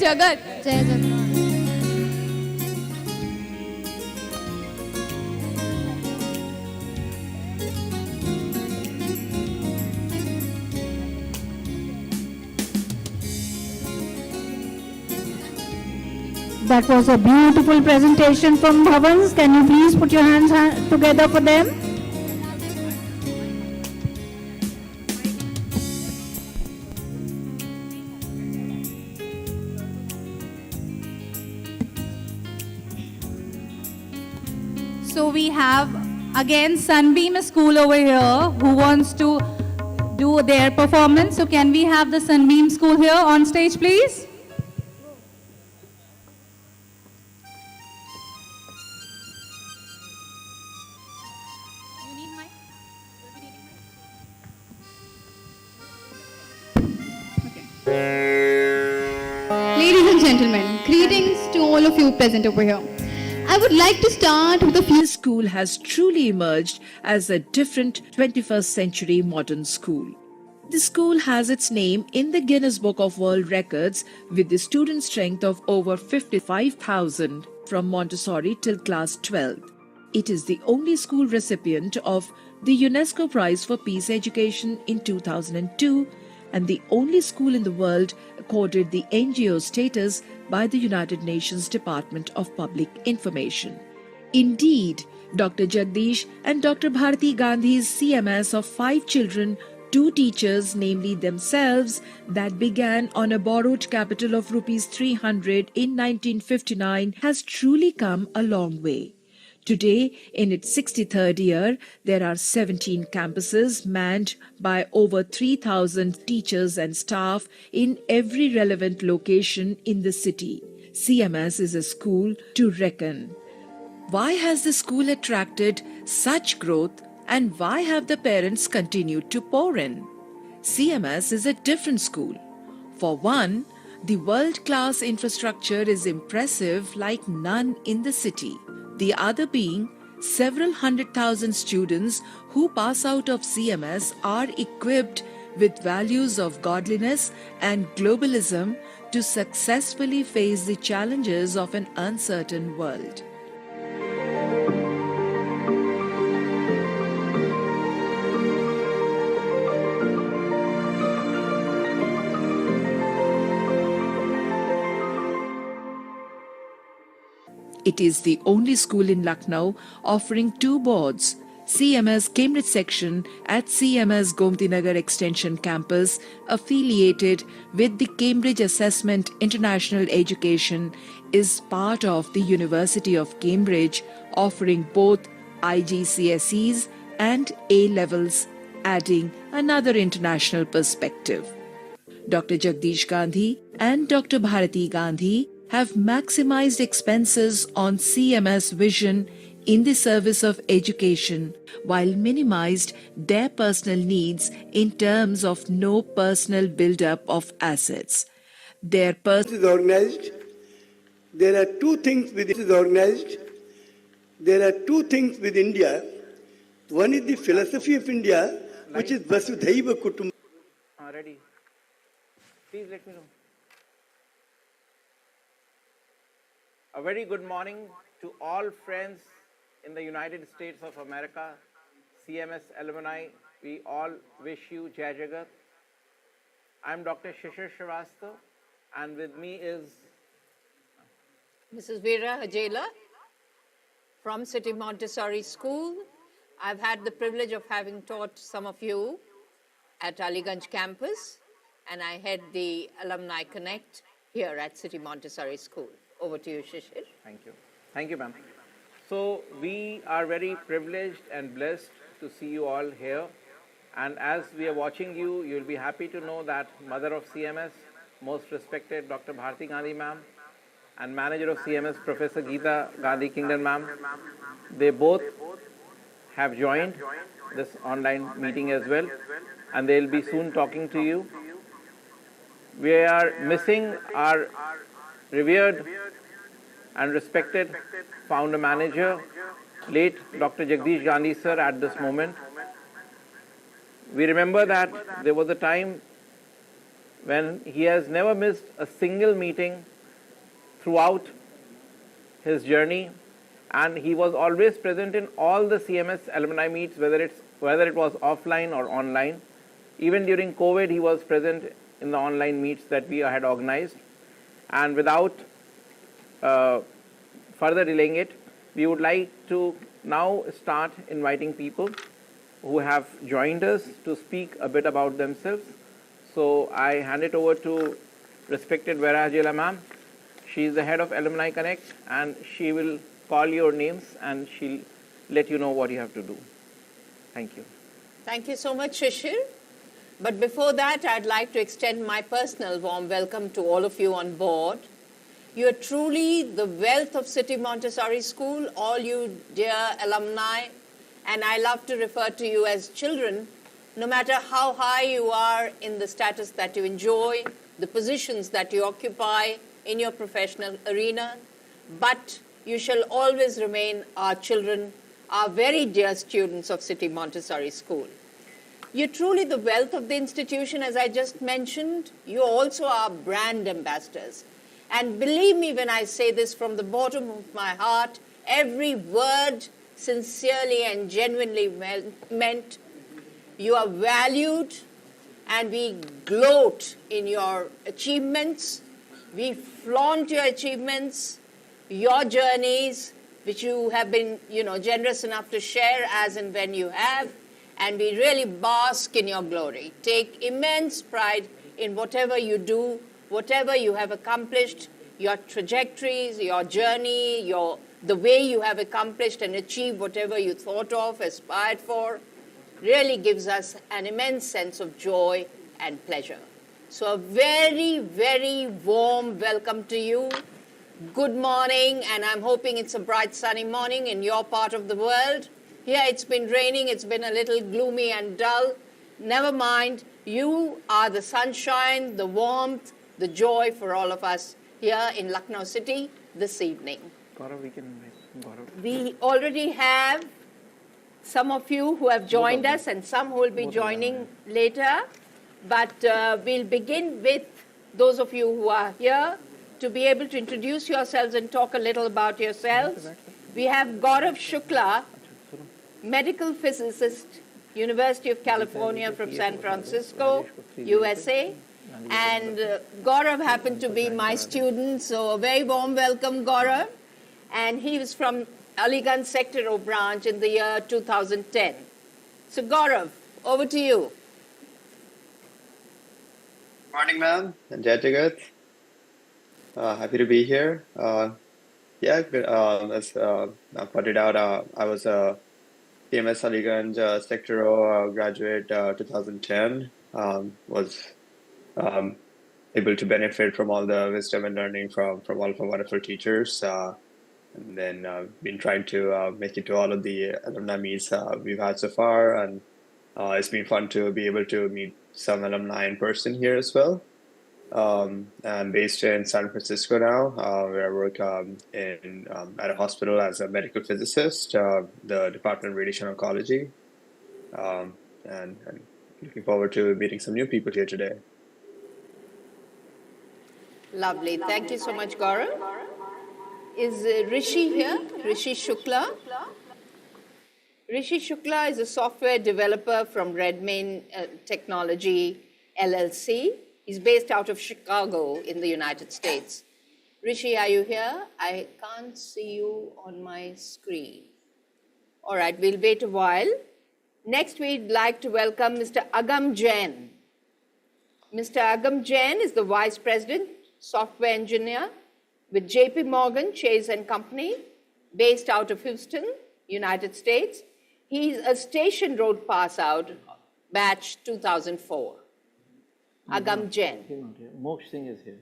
Jagat. Jai Jagat. That was a beautiful presentation from Bhavans. Can you please put your hands together for them? So we have again Sunbeam School over here who wants to do their performance. So can we have the Sunbeam School here on stage, please? You need mic? Will be needing mic? Okay. Ladies and gentlemen, greetings to all of you present over here. I would like to start with a few. This school has truly emerged as a different 21st century modern school. The school has its name in the Guinness Book of World Records with the student strength of over 55,000 from Montessori till class 12. It is the only school recipient of the UNESCO Prize for Peace Education in 2002 and the only school in the world accorded the NGO status by the United Nations Department of Public Information. Indeed, Dr. Jagdish and Dr. Bharati Gandhi's CMS of 5 children, 2 teachers, namely themselves, that began on a borrowed capital of rupees 300 in 1959 has truly come a long way. Today, in its 63rd year, there are 17 campuses manned by over 3,000 teachers and staff in every relevant location in the city. CMS is a school to reckon. Why has the school attracted such growth and why have the parents continued to pour in? CMS is a different school. For one, the world-class infrastructure is impressive like none in the city. The other being, several 100,000 students who pass out of CMS are equipped with values of godliness and globalism to successfully face the challenges of an uncertain world. It is the only school in Lucknow offering 2 boards, CMS Cambridge section at CMS Gomtinagar Extension Campus, affiliated with the Cambridge Assessment International Education, is part of the University of Cambridge, offering both IGCSEs and A-levels, adding another international perspective. Dr. Jagdish Gandhi and Dr. Bharati Gandhi have maximized expenses on CMS vision in the service of education while minimized their personal needs in terms of no personal build-up of assets. Their is organized. There are 2 things with it is organized. There are 2 things with India. One is the philosophy of India, which is Vasudhaiva Kutumbakam. Ready. Please let me know. A very good morning to all friends in the United States of America, CMS Alumni. We all wish you Jai Jagat. I'm Dr. Shishir Shrivastava, and with me is Mrs. Veera Hajela from City Montessori School. I've had the privilege of having taught some of you at Aliganj campus, and I head the Alumni Connect here at City Montessori School. Over to you, Shishir. Thank you. Thank you, ma'am. So we are very privileged and blessed to see you all here. And as we are watching you, you'll be happy to know that Mother of CMS, most respected Dr. Bharati Gandhi ma'am, and Manager of CMS, Professor Geeta Gandhi Kingdon ma'am, they both have joined this online meeting as well. And they'll be soon talking to you. We are missing our revered and respected founder manager, late Dr. Jagdish Gandhi sir, at this moment. We remember that there was a time when he has never missed a single meeting throughout his journey, and he was always present in all the CMS alumni meets, whether it was offline or online. Even during COVID, he was present in the online meets that we had organized. And without further delaying it, we would like to now start inviting people who have joined us to speak a bit about themselves. So I hand it over to respected Vera Hajela ma'am. She is the head of Alumni Connect, and she will call your names and she'll let you know what you have to do. Thank you. Thank you so much, Shishir. But before that, I'd like to extend my personal warm welcome to all of you on board. You are truly the wealth of City Montessori School, all you dear alumni, and I love to refer to you as children, no matter how high you are in the status that you enjoy, the positions that you occupy in your professional arena, but you shall always remain our children, our very dear students of City Montessori School. You're truly the wealth of the institution, as I just mentioned. You also are brand ambassadors. And believe me when I say this from the bottom of my heart, every word sincerely and genuinely meant. You are valued, and we gloat in your achievements. We flaunt your achievements, your journeys, which you have been, generous enough to share as and when you have, and we really bask in your glory. Take immense pride in whatever you do, whatever you have accomplished, your trajectories, your journey, the way you have accomplished and achieved whatever you thought of, aspired for, really gives us an immense sense of joy and pleasure. So a very, very warm welcome to you. Good morning, and I'm hoping it's a bright sunny morning in your part of the world. Here it's been raining, it's been a little gloomy and dull. Never mind, you are the sunshine, the warmth, the joy for all of us here in Lucknow City this evening. Gaurav, we can invite Gaurav. We already have some of you who have joined us and some who will be joining later. But we'll begin with those of you who are here to be able to introduce yourselves and talk a little about yourselves. We have Gaurav Shukla, medical physicist, University of California from San Francisco, USA. And Gaurav happened to be my student, so a very warm welcome, Gaurav. And he was from Aliganj Sector O branch in the year 2010. So Gaurav, over to you. Morning, ma'am. Jai Jagat. Happy to be here. As I pointed out, I was a Cms Aliganj Sector O graduate 2010. Was able to benefit from all the wisdom and learning from all of our wonderful teachers. And then been trying to make it to all of the alumni meets we've had so far. And it's been fun to be able to meet some alumni in person here as well. I'm based in San Francisco now, where I work at a hospital as a medical physicist, the Department of Radiation Oncology, and looking forward to meeting some new people here today. Lovely. Thank you so much, Gaurav. Is Rishi here? Rishi Shukla? Rishi Shukla is a software developer from Redmayne Technology LLC. He's based out of Chicago in the United States. Rishi, are you here? I can't see you on my screen. All right, we'll wait a while. Next, we'd like to welcome Mr. Agam Jain. Mr. Agam Jain is the Vice President, Software Engineer with JP Morgan Chase & Company, based out of Houston, United States. He's a Station Road pass out, batch 2004. Agam Jain. He's not here. Moksh Singh is here.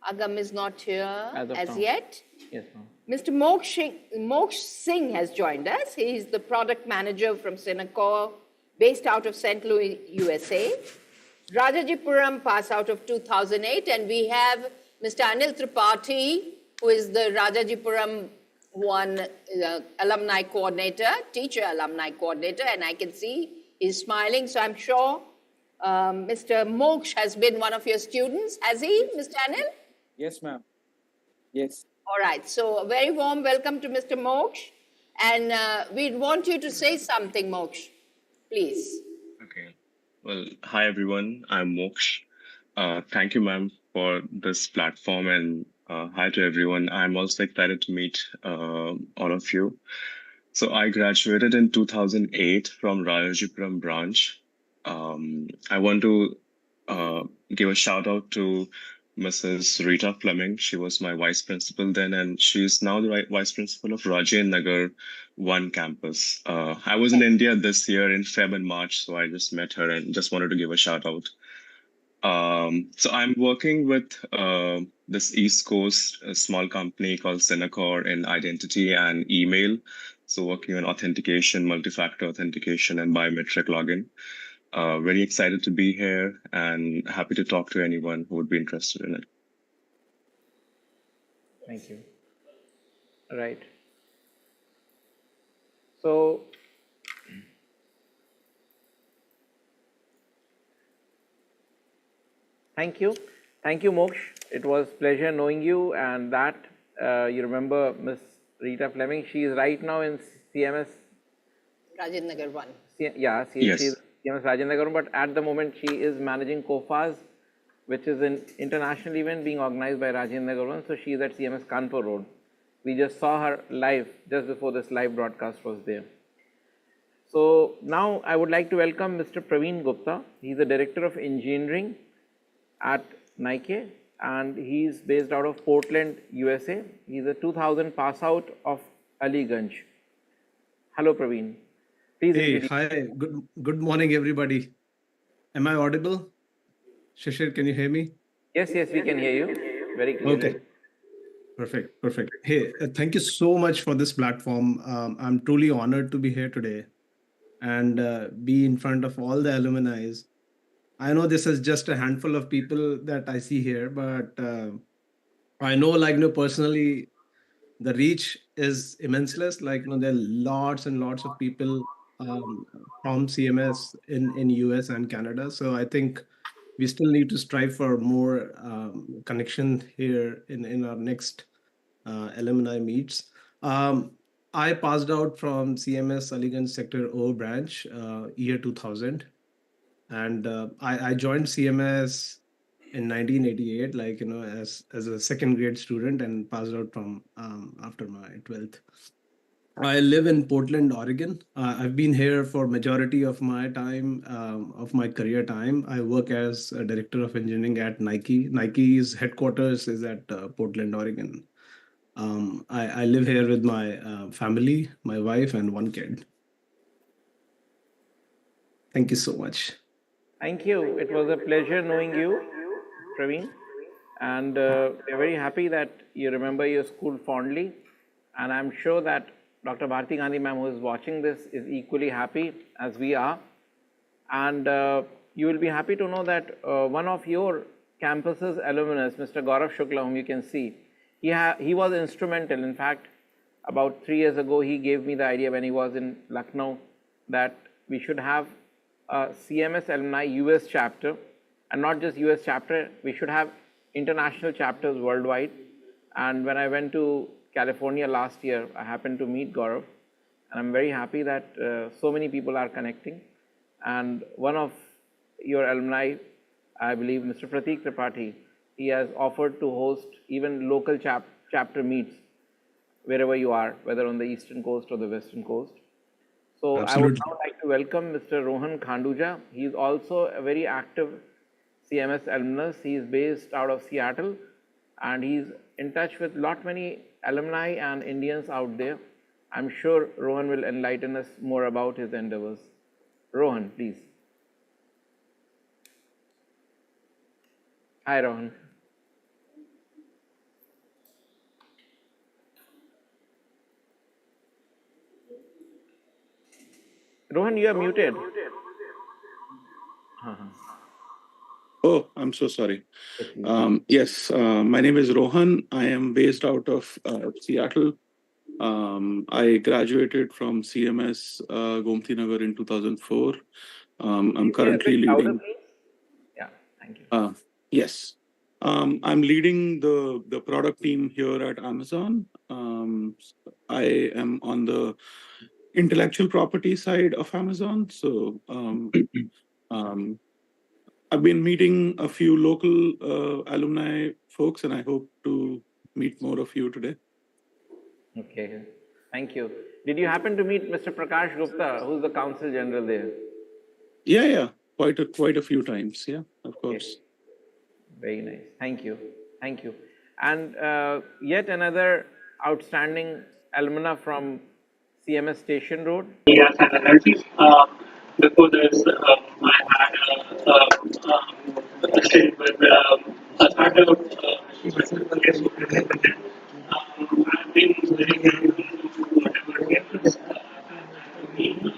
Agam is not here as now. yet. Yes, ma'am. Mr. Moksh Singh has joined us. He is the product manager from Synacor, based out of St. Louis, USA. Rajajipuram pass out of 2008, and we have Mr. Anil Tripathi, who is the Rajajipuram alumni coordinator, teacher alumni coordinator, and I can see he's smiling, so I'm sure Mr. Moksh has been one of your students. Has he, Mr. Anil? Yes, ma'am. Yes. All right. So a very warm welcome to Mr. Moksh. And we'd want you to say something, Moksh. Please. Okay. Well, hi everyone. I'm Moksh. Thank you, ma'am, for this platform, and hi to everyone. I'm also excited to meet all of you. So I graduated in 2008 from Rajajipuram branch. I want to give a shout out to Mrs. Rita Fleming. She was my vice principal then, and she is now the vice principal of Rajiv Nagar 1 campus. I was in India this year in Feb and March, so I just met her and just wanted to give a shout out. So I'm working with this East Coast small company called Synacor in identity and email. So working on authentication, multi-factor authentication, and biometric login. Very excited to be here and happy to talk to anyone who would be interested in it. Thank you. Right. So, thank you. Thank you, Moksh. It was pleasure knowing you, and that you remember Miss Rita Fleming. She is right now in CMS. Rajiv Nagar 1. Yeah, she is CMS Rajiv Nagar, but at the moment she is managing COFAS, which is an international event being organized by Rajiv Nagar 1. So she is at CMS Kanpur Road. We just saw her live just before this live broadcast was there. So now I would like to welcome Mr. Praveen Gupta. He's the Director of Engineering at Nike, and he's based out of Portland, USA. He's a 2000 pass out of Aliganj. Hello, Praveen. Please. Hey, hi. Good morning, everybody. Am I audible? Shishir, can you hear me? Yes, we can hear you very clearly. Okay. Perfect. Hey, thank you so much for this platform. I'm truly honored to be here today and be in front of all the alumni. I know this is just a handful of people that I see here, but I know, personally, the reach is immenseless. There are lots and lots of people from CMS in US and Canada. So I think we still need to strive for more connection here in our next alumni meets. I passed out from CMS Aliganj Sector O branch year 2000, and I joined CMS in 1988, as a second grade student, and passed out from after my 12th. I live in Portland, Oregon. I've been here for majority of my time, of my career time. I work as a director of engineering at Nike. Nike's headquarters is at Portland, Oregon. I live here with my family, my wife, and one kid. Thank you so much. Thank you. It was a pleasure knowing you, Praveen. And we're very happy that you remember your school fondly. And I'm sure that Dr. Bharti Gandhi ma'am, who is watching this, is equally happy as we are. And you will be happy to know that one of your campus's alumnus, Mr. Gaurav Shukla, whom you can see, he was instrumental. In fact, about 3 years ago, he gave me the idea when he was in Lucknow that we should have a CMS Alumni US chapter, and not just US chapter, we should have international chapters worldwide. And when I went to California last year, I happened to meet Gaurav, and I'm very happy that so many people are connecting. And one of your alumni, I believe Mr. Pratik Tripathi, he has offered to host even local chapter meets wherever you are, whether on the eastern coast or the western coast. So absolutely. I would now like to welcome Mr. Rohan Khanduja. He is also a very active CMS alumnus. He is based out of Seattle, and he's in touch with many alumni and Indians out there. I'm sure Rohan will enlighten us more about his endeavors. Rohan, please. Hi, Rohan. Rohan, you are muted. Oh, I'm so sorry. Yes, my name is Rohan. I am based out of Seattle. I graduated from CMS Gomti Nagar in 2004. I'm currently leading. Yeah, thank you. Yes. I'm leading the product team here at Amazon. I am on the intellectual property side of Amazon. So um, I've been meeting a few local alumni folks, and I hope to meet more of you today. Okay, thank you. Did you happen to meet Mr. Prakash Gupta, who's the Counsel General there? Yeah, quite a few times. Yeah, of course. Very nice. Thank you. Thank you. And yet another outstanding alumna from CMS Station Road. Yes, and energies. Before this, I had a stint with a startup. I've been very grateful to whatever campus me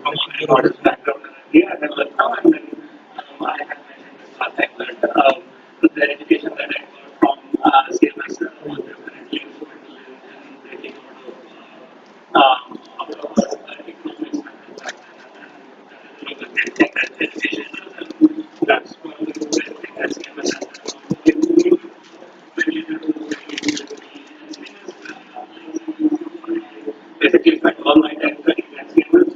from my modest background here and now, and then I had mentioned last time that the education that I got from CMS was definitely instrumental in breaking out of economics. That's one of the best things that CMS has done. Basically, spent all my time studying at CMS.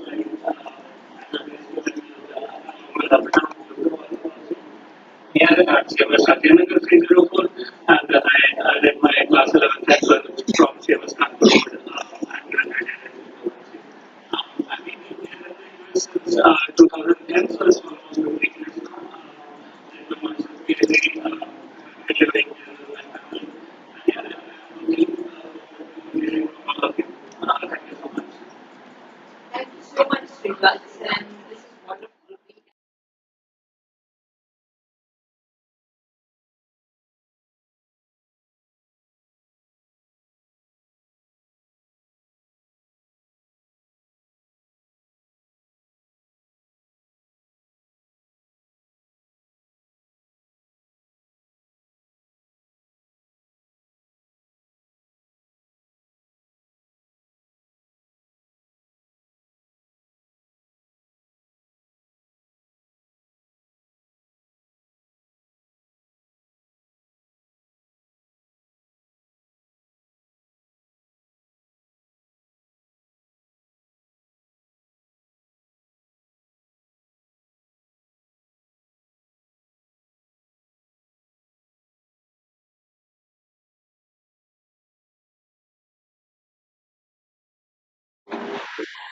Yeah, at CMS Satyanagar 304, and I did my class 11th and 12th from CMS Kanpur. I've been since 2010, so it's almost 15 years Thank you so much, Srivas, and this is wonderful.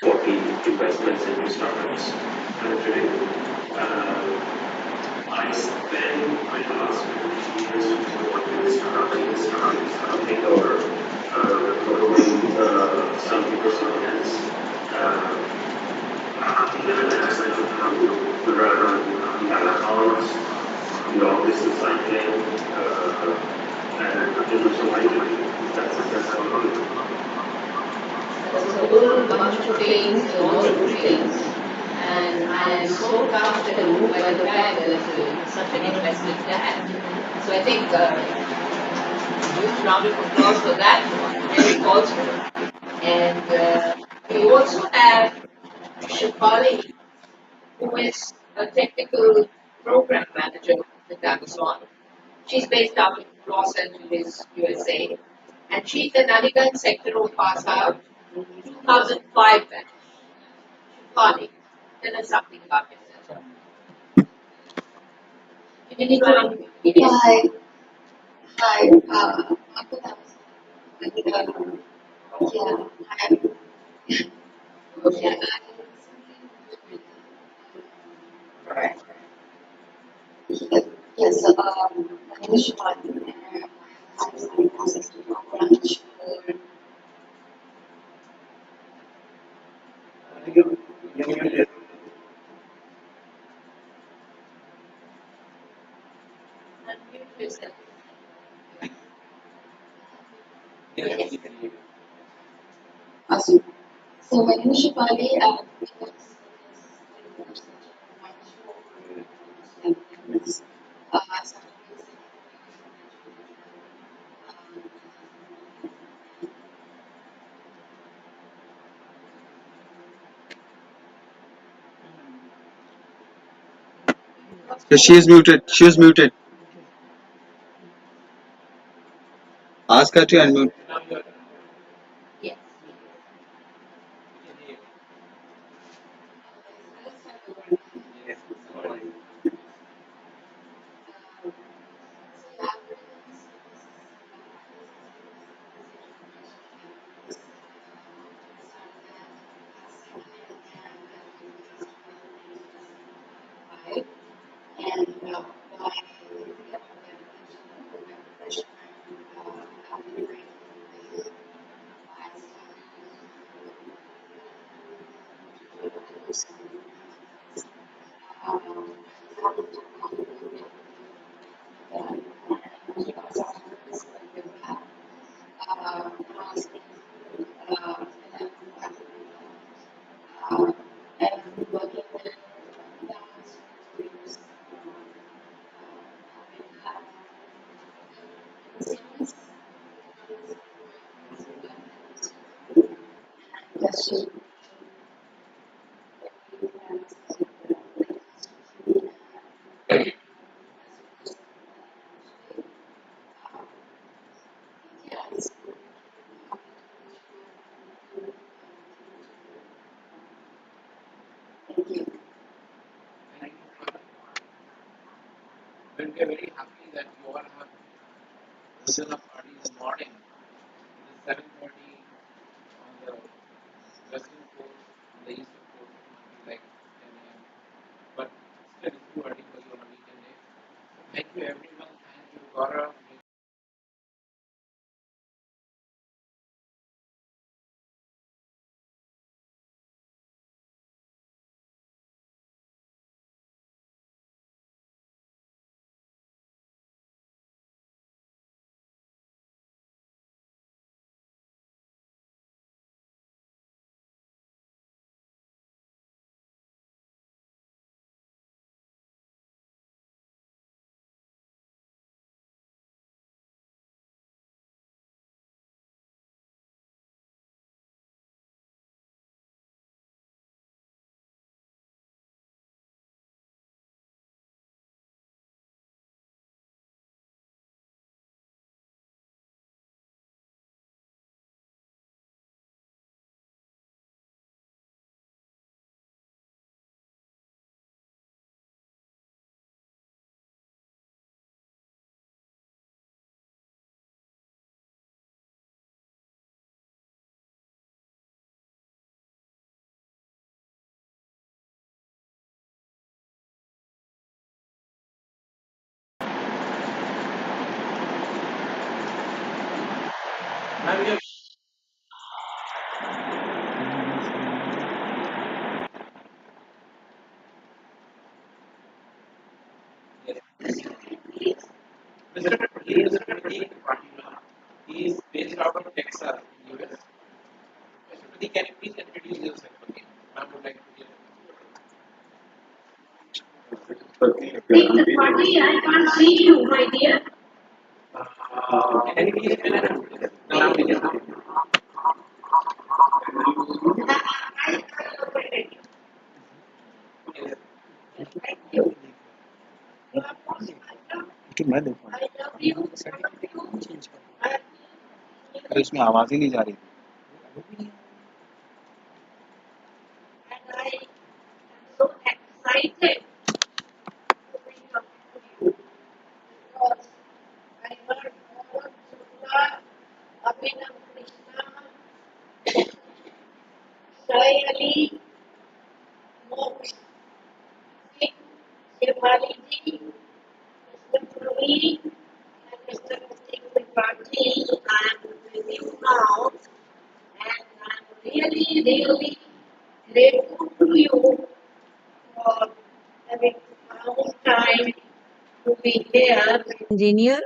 for the investments into startups. And today, I spend my last 15 years working with startups, take over growing some people's audience. Even as I come to run marathons, long distance cycling, and digital marketing. That's all. This is a whole bunch of things, all good things. And I am so touched and moved by the fact that you're such an interesting dad. So I think huge round of applause for that. Very positive. And we also have Shafali, who is a technical program manager with Amazon. She's based out of Los Angeles, USA. And she's an Aligarh sectoral pass out, 2005 batch. Shafali, tell us something about yourself. Hi. Hi. Yeah. Yeah. Right. Yes. My name is Shivani. I was in process to branch. Yes. Awesome. So my name is Shivani. She is muted. She is muted. Ask her to unmute. We'll be very happy that you all have listened up party this morning. It is 7:30 on the western coast, on the eastern coast, it might be like 10 a.m. But still, it's too early for you on a weekend day. Thank you, everyone. Thank you, Gaurav. Ma'am, you Mr. He is a Pratik Patil. He is based out of Texas, US. Mr. Pratik, can you please introduce yourself again? I would like to hear. Party, I can't see you, my dear. Can you please spell it? Now we can. मैं देखा अरे इसमें आवाज ही नहीं जा रही So excited to be talking to you because I heard all of Sudha, Abhinav Krishna, Sai Ali, Moksha Singh, Shivali ji, Mr. Puri, and Mr. Pratik Tripathi. I am with you now, and I am really grateful to you for having found time to be here. Engineer,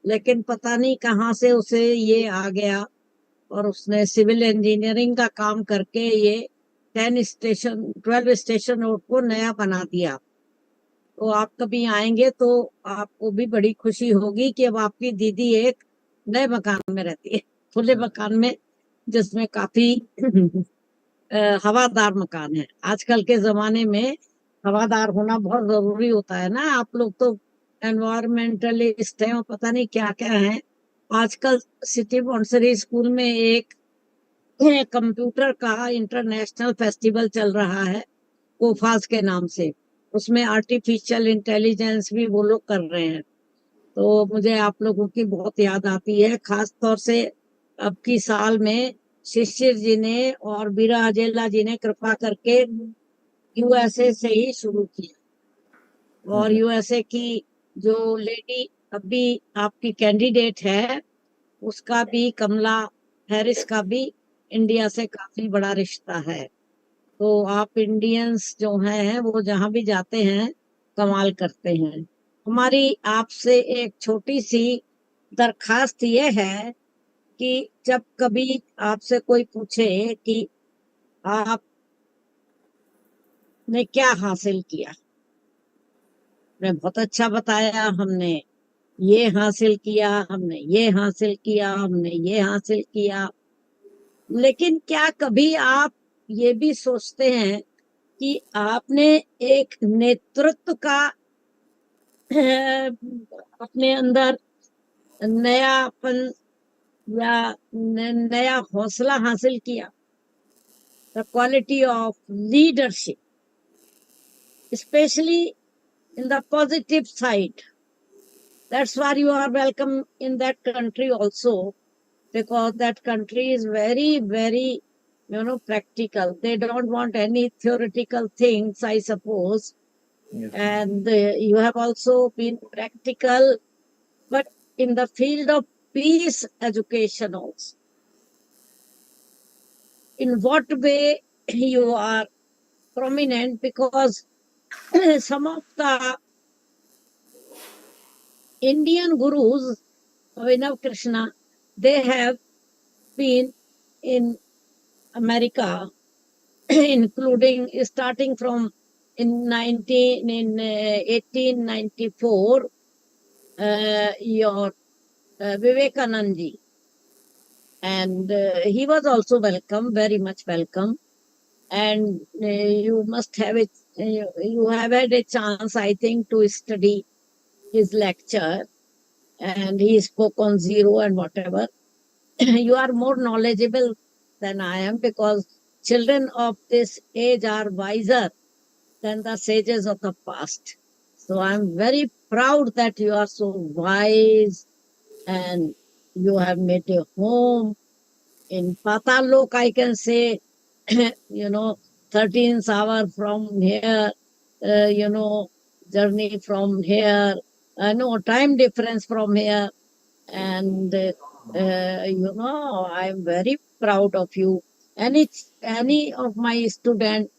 लेकिन पता नहीं कहाँ से उसे ये आ गया और उसने सिविल इंजीनियरिंग का काम करके ये 12 स्टेशन रोड को नया बना दिया। तो आप कभी आएंगे तो आपको भी बड़ी खुशी होगी कि अब आपकी दीदी एक नए मकान में रहती है, खुले मकान में, जिसमें काफी हवादार मकान है। आजकल के जमाने में हवादार होना बहुत जरूरी होता है ना। आप लोग तो एनवायरमेंटलिस्ट हैं और पता नहीं क्या क्या है। आजकल सिटी मॉन्टेसरी स्कूल में एक कंप्यूटर का इंटरनेशनल फेस्टिवल चल रहा है, कोफास के नाम से। उसमें आर्टिफिशियल इंटेलिजेंस भी वो लोग कर रहे हैं। तो मुझे आप लोगों की बहुत याद आती है, खास तौर से अब की साल में शिशिर जी ने और बीरा अजेला जी ने कृपा करके यूएसए से ही शुरू किया। और यूएसए की जो लेडी अभी आपकी कैंडिडेट है, उसका भी, कमला हैरिस का भी इंडिया से काफी बड़ा रिश्ता है। तो आप इंडियंस जो हैं वो जहां भी जाते हैं कमाल करते हैं। हमारी आपसे एक छोटी सी दरखास्त ये है कि जब कभी आपसे कोई पूछे कि आपने क्या हासिल किया, मैं बहुत अच्छा बताया, हमने ये हासिल किया, हमने ये हासिल किया, हमने ये हासिल किया। लेकिन क्या कभी आप ये भी सोचते हैं कि आपने एक नेतृत्व का अपने अंदर नयापन या नया हौसला हासिल किया? The quality of leadership, especially in the positive side. That's why you are welcome in that country also, because that country is very, very, practical. They don't want any theoretical things, I suppose. And you have also been practical, but in the field of peace education also. In what way you are prominent? Because some of the Indian gurus, Abhinav Krishna, they have been in America, including starting from in 1894, your Vivekanand ji, and he was also welcome, very much welcome. And you must have it. You have had a chance, I think, to study his lecture, and he spoke on zero and whatever. You are more knowledgeable than I am, because children of this age are wiser than the sages of the past. So I'm very proud that you are so wise and you have made a home in Patalok, I can say, 13 hours from here, journey from here, no time difference from here. And, I'm very proud of you. And it's any of my student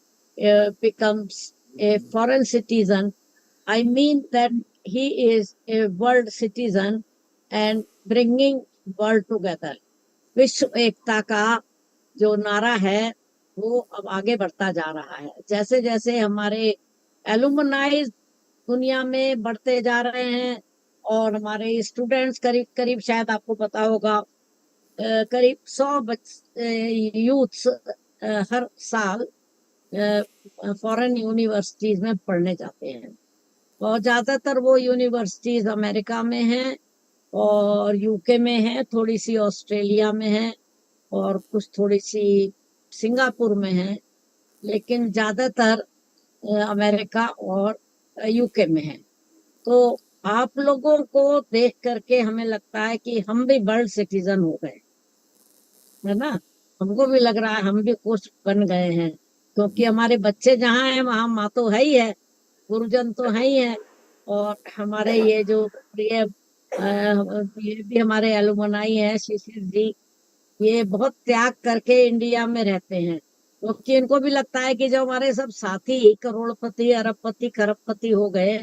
becomes a foreign citizen, I mean that he is a world citizen and bringing world together. विश्व एकता का जो नारा है वो अब आगे बढ़ता जा रहा है। जैसे जैसे हमारे एलुमनाइज दुनिया में बढ़ते जा रहे हैं और हमारे स्टूडेंट्स करीब करीब, शायद आपको पता होगा, करीब 100 यूथ्स हर साल फॉरेन यूनिवर्सिटीज में पढ़ने जाते हैं। और ज्यादातर वो यूनिवर्सिटीज अमेरिका में हैं और यूके में है, थोड़ी सी ऑस्ट्रेलिया में है और कुछ थोड़ी सी सिंगापुर में है, लेकिन ज्यादातर अमेरिका और यूके में है। तो आप लोगों को देख करके हमें लगता है कि हम भी वर्ल्ड सिटीजन हो गए, है ना। हमको भी लग रहा है हम भी कुछ बन गए हैं, क्योंकि हमारे बच्चे जहाँ हैं वहां माँ तो है ही है, गुरुजन तो है ही है। और हमारे ये जो प्रिय ये भी हमारे एलुमनाई है, शिशिर जी, ये बहुत त्याग करके इंडिया में रहते हैं, क्योंकि इनको भी लगता है कि जो हमारे सब साथी करोड़पति, अरबपति, खरबपति हो गए,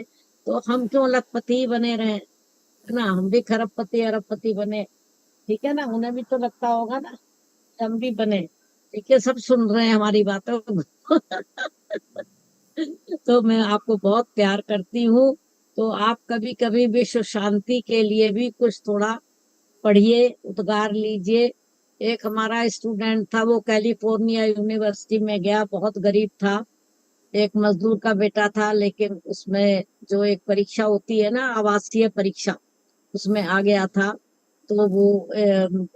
तो हम क्यों लखपति बने रहे, है ना। हम भी खरबपति अरबपति बने, ठीक है ना। उन्हें भी तो लगता होगा ना हम भी बने, ठीक है। सब सुन रहे हैं हमारी बातों को। तो मैं आपको बहुत प्यार करती हूँ। तो आप कभी कभी विश्व शांति के लिए भी कुछ थोड़ा पढ़िए, उद्गार लीजिए। एक हमारा स्टूडेंट था, वो कैलिफोर्निया यूनिवर्सिटी में गया, बहुत गरीब था, एक मजदूर का बेटा था, लेकिन उसमें जो एक परीक्षा होती है ना, आवासीय परीक्षा, उसमें आ गया था। तो वो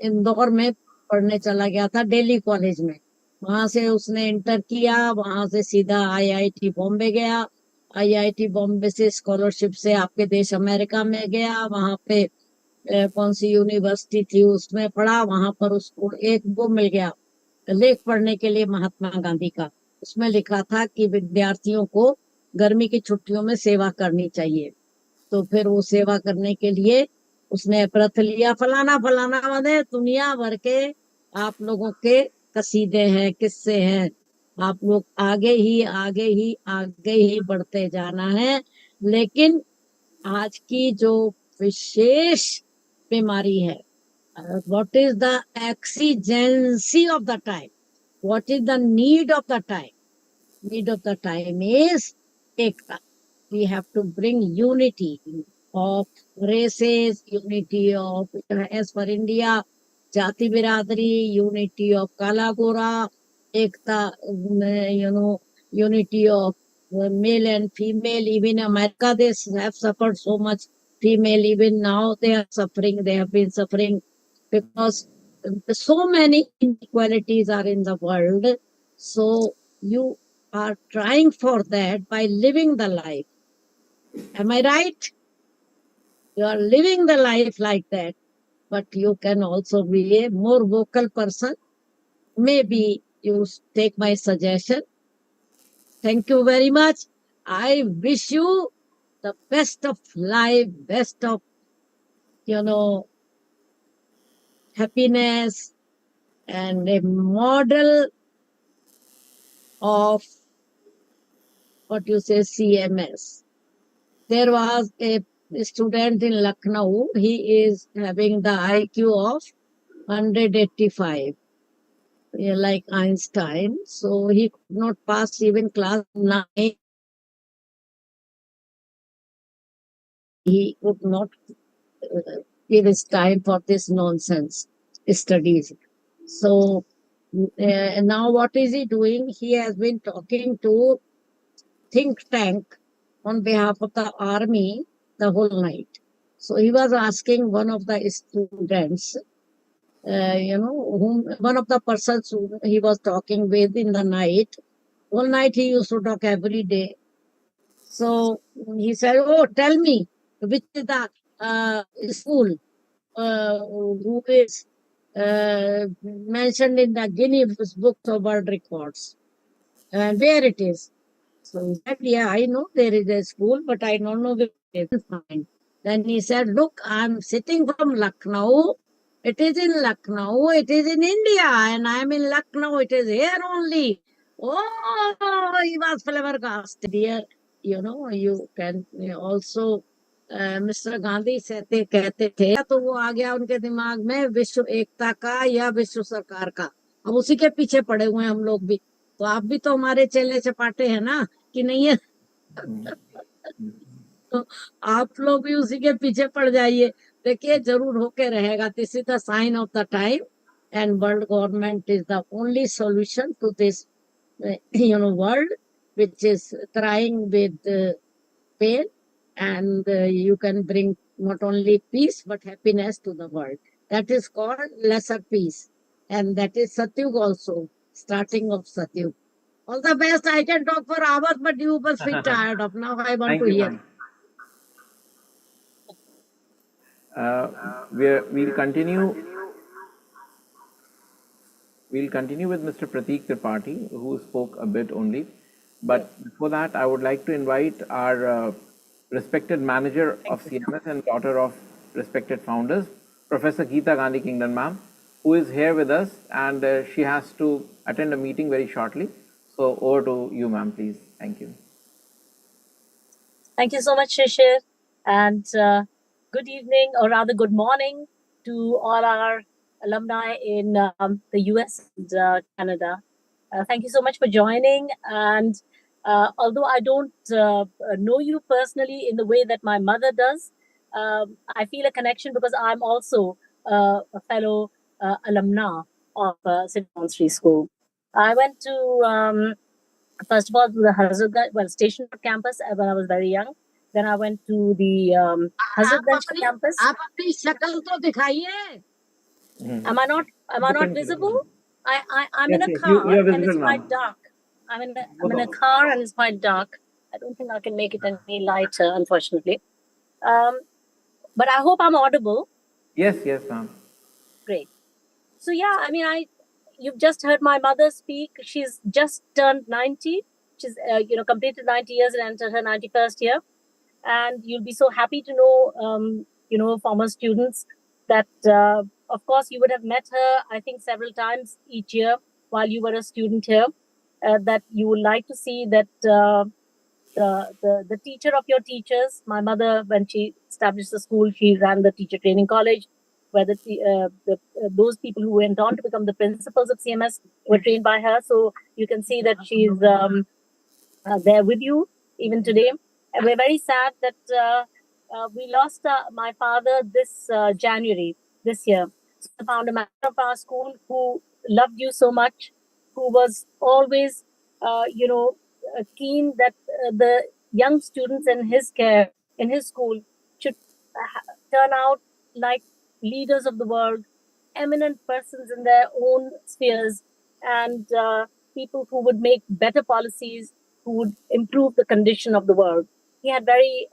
इंदौर में पढ़ने चला गया था, दिल्ली कॉलेज में। वहां से उसने इंटर किया, वहां से सीधा आईआईटी बॉम्बे गया। आईआईटी बॉम्बे से स्कॉलरशिप से आपके देश अमेरिका में गया। वहां पे कौन सी यूनिवर्सिटी थी, उसमें पढ़ा। वहां पर उसको एक वो मिल गया, लेख पढ़ने के लिए महात्मा गांधी का। उसमें लिखा था कि विद्यार्थियों को गर्मी की छुट्टियों में सेवा करनी चाहिए। तो फिर वो सेवा करने के लिए उसने व्रत लिया। फलाना फलाना माने दुनिया भर के आप लोगों के कसीदे हैं, किस्से हैं। आप लोग आगे ही आगे ही आगे ही बढ़ते जाना है। लेकिन आज की जो विशेष बीमारी है, what is the exigency of the time? What is the need of the time? Need of the time is ekta. We have to bring unity of races, unity of, as for India, Jati Biradari, unity of Kala Gora, ekta, unity of male and female. Even America, they have suffered so much. Female, even now they are suffering, they have been suffering because so many inequalities are in the world. So you are trying for that by living the life. Am I right? You are living the life like that, but you can also be a more vocal person. Maybe you take my suggestion. Thank you very much. I wish you the best of life, best of, happiness, and a model of what you say, CMS. There was a student in Lucknow. He is having the IQ of 185, like Einstein. So he could not pass even class 9. He could not give his time for this nonsense studies. So now what is he doing? He has been talking to think tank on behalf of the army the whole night. So he was asking one of the students, one of the persons who he was talking with in the night. All night he used to talk every day. So he said, "Oh, tell me, which is the school who is mentioned in the Guinness Book of World Records, and where it is?" So he said, "Yeah, I know there is a school, but I don't know where it is." Fine. Then he said, "Look, I'm sitting from Lucknow. It is in Lucknow. It is in India, and I'm in Lucknow. It is here only." Oh, he was flabbergasted. Dear, you can also, Mr. Gandhi कहते थे, तो वो आ गया उनके दिमाग में विश्व एकता का या विश्व सरकार का। अब उसी के पीछे पड़े हुए हैं हम लोग भी। तो आप भी तो हमारे चेले चपाटे हैं ना, कि नहीं है? तो आप लोग भी उसी के पीछे पड़ जाइए। देखिए, जरूर होके रहेगा। This is the sign of the time, and world government is the only solution to this world which is crying with pain, and you can bring not only peace but happiness to the world. That is called lesser peace, and that is Satyug also, starting of Satyug. All the best. I can talk for hours, but you must be tired of now. I want Thank to you, hear. ma'am. We'll continue. We'll continue with Mr. Pratik Tripathi, who spoke a bit only. But before that, I would like to invite our respected manager of CMS and daughter of respected founders, Professor Geeta Gandhi Kingdon, ma'am, who is here with us, and she has to attend a meeting very shortly. So over to you, ma'am, please. Thank you. Thank you so much, Shishir. And good evening, or rather good morning, to all our alumni in the US and Canada. Thank you so much for joining. And although I don't know you personally in the way that my mother does, I feel a connection because I'm also a fellow alumna of City Monastery School. I went to first of all to the Hazratganj, Station Road campus when I was very young. Then I went to the Hazratganj campus. आप अपनी शक्ल तो दिखाइए. Am I not visible? I'm Yes, in a yes, car you are and it's visible quite now. dark. I'm in a car and it's quite dark. I don't think I can make it any lighter, unfortunately. But I hope I'm audible. Yes, yes, ma'am. Great. So yeah, I mean, you've just heard my mother speak. She's just turned 90. She's completed 90 years and entered her 91st year. And you'll be so happy to know, former students that, of course, you would have met her, I think, several times each year while you were a student here. That you would like to see that the teacher of your teachers. My mother, when she established the school, she ran the teacher training college, where those people who went on to become the principals of CMS were trained by her. So you can see that she's there with you even today. And we're very sad that we lost my father this January this year. So I found a member of our school who loved you so much, who was always, keen that the young students in his care, in his school, should turn out like leaders of the world, eminent persons in their own spheres, and people who would make better policies, who would improve the condition of the world. He had very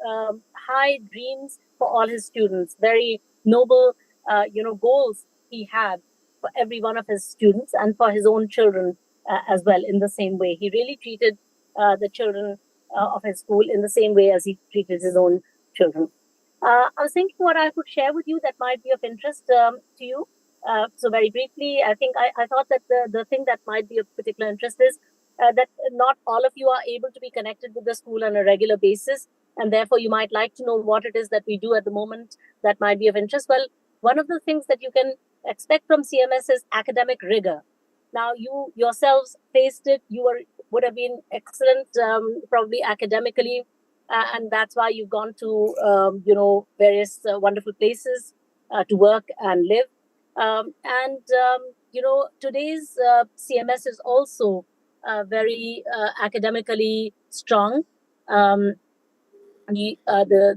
high dreams for all his students, very noble, goals he had for every one of his students and for his own children as well. In the same way, he really treated the children of his school in the same way as he treated his own children. I was thinking what I could share with you that might be of interest to you. So very briefly, I think I thought that the thing that might be of particular interest is that not all of you are able to be connected with the school on a regular basis, and therefore you might like to know what it is that we do at the moment that might be of interest. Well, one of the things that you can expect from CMS is academic rigor. Now, you yourselves faced it. You would have been excellent, probably academically, and that's why you've gone to various wonderful places to work and live. Today's CMS is also very academically strong. The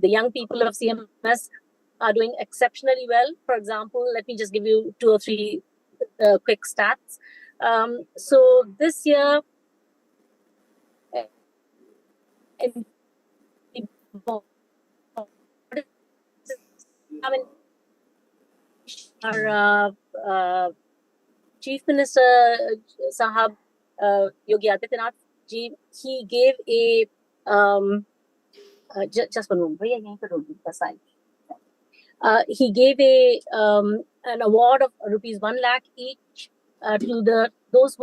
young people of CMS are doing exceptionally well. For example, let me just give you 2 or 3 quick stats. So this year, our Chief Minister Sahab Yogi Adityanath ji, he gave a just one moment. He gave an award of rupees 1 lakh each to those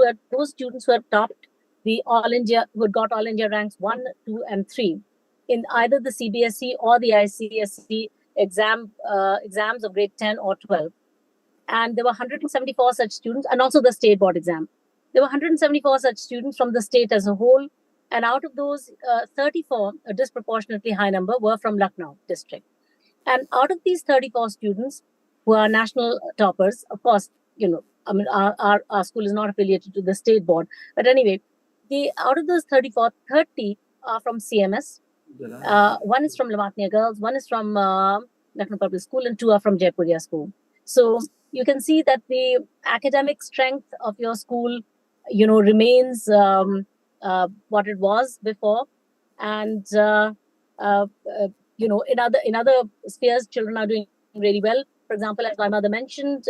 students who had topped the All India, who had got All India ranks 1, 2, and 3 in either the CBSE or the ICSE exams of grade 10 or 12. And there were 174 such students, and also the state board exam. There were 174 such students from the state as a whole, and out of those, 34, a disproportionately high number, were from Lucknow district. And out of these 34 students who are national toppers, of course, our school is not affiliated to the state board, but anyway, out of those 34, 30 are from CMS. One is from Lamatnia Girls, one is from Lucknow Public School, and 2 are from Jaipuria School. So you can see that the academic strength of your school, remains what it was before, and in other spheres, children are doing really well. For example, as my mother mentioned,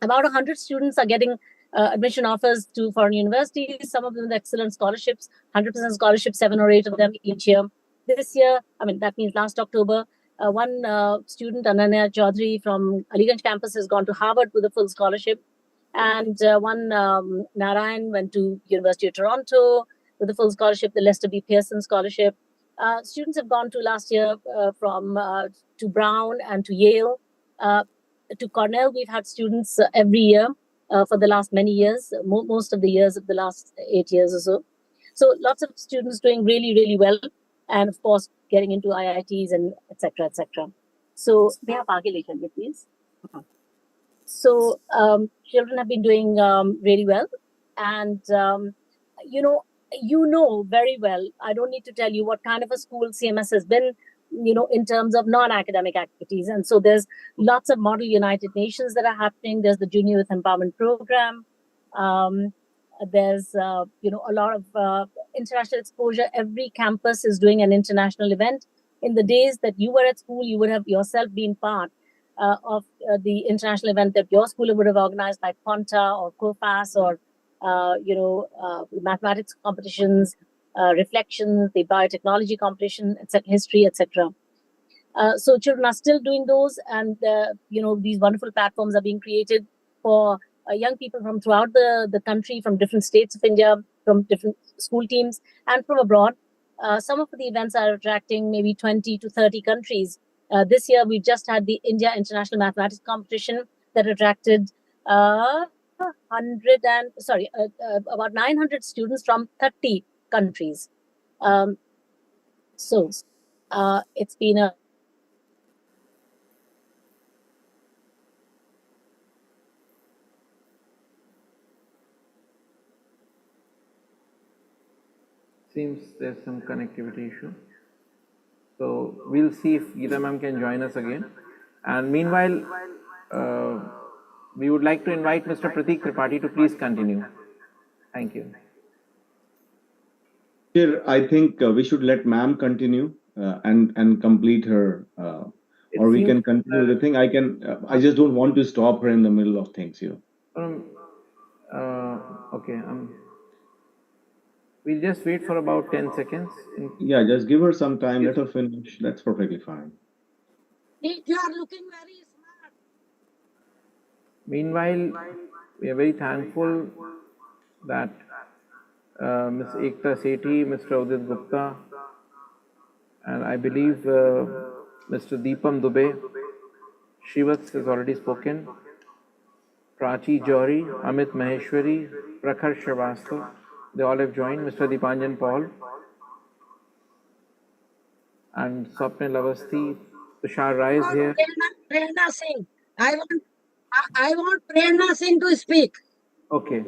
about 100 students are getting admission offers to foreign universities. Some of them with excellent scholarships, 100% scholarships, 7 or 8 of them each year. This year, that means last October, one student, Ananya Chaudhary from Aliganj campus, has gone to Harvard with a full scholarship. And one Narayan went to University of Toronto with a full scholarship, the Lester B. Pearson scholarship. Students have gone to last year to Brown and to Yale. To Cornell, we've had students every year for the last many years, most of the years of the last 8 years or so. So lots of students doing really, really well. And of course, getting into IITs and etc., etc. So, may I have aage please? So, children have been doing really well. And, you know very well, I don't need to tell you what kind of a school CMS has been, in terms of non-academic activities. And so there's lots of model United Nations that are happening. There's the Junior Youth Empowerment Program. There's, a lot of international exposure. Every campus is doing an international event. In the days that you were at school, you would have yourself been part of the international event that your school would have organized, like Ponta or COFAS or mathematics competitions, reflections, the biotechnology competition, etc., history, etc. So children are still doing those, and these wonderful platforms are being created for young people from throughout the country, from different states of India, from different school teams, and from abroad. Some of the events are attracting maybe 20 to 30 countries. This year, we just had the India International Mathematics Competition that attracted about 900 students from 30 countries. So it's been a Seems there's some connectivity issue. So we'll see if Geeta ma'am can join us again. And meanwhile, we would like to invite Mr. Pratik Tripathi to please continue. Thank you. Here, I think we should let ma'am continue and complete her, or we can continue the thing. I just don't want to stop her in the middle of things here. Okay. We'll just wait for about 10 seconds. Yeah, just give her some time. Let her finish. That's perfectly fine. You are looking very smart. Meanwhile, we are very thankful that Ms. Ekta Sethi, Mr. Udit Gupta, and I believe Mr. Deepam Dubey, Shivats has already spoken, Prachi Jori, Amit Maheshwari, Prakhar Shrivastava, they all have joined, Mr. Deepanjan Paul, and Swapnil Avasthi, Tushar Rai is here. Prerna Singh. I want Prerna Singh to speak. Okay.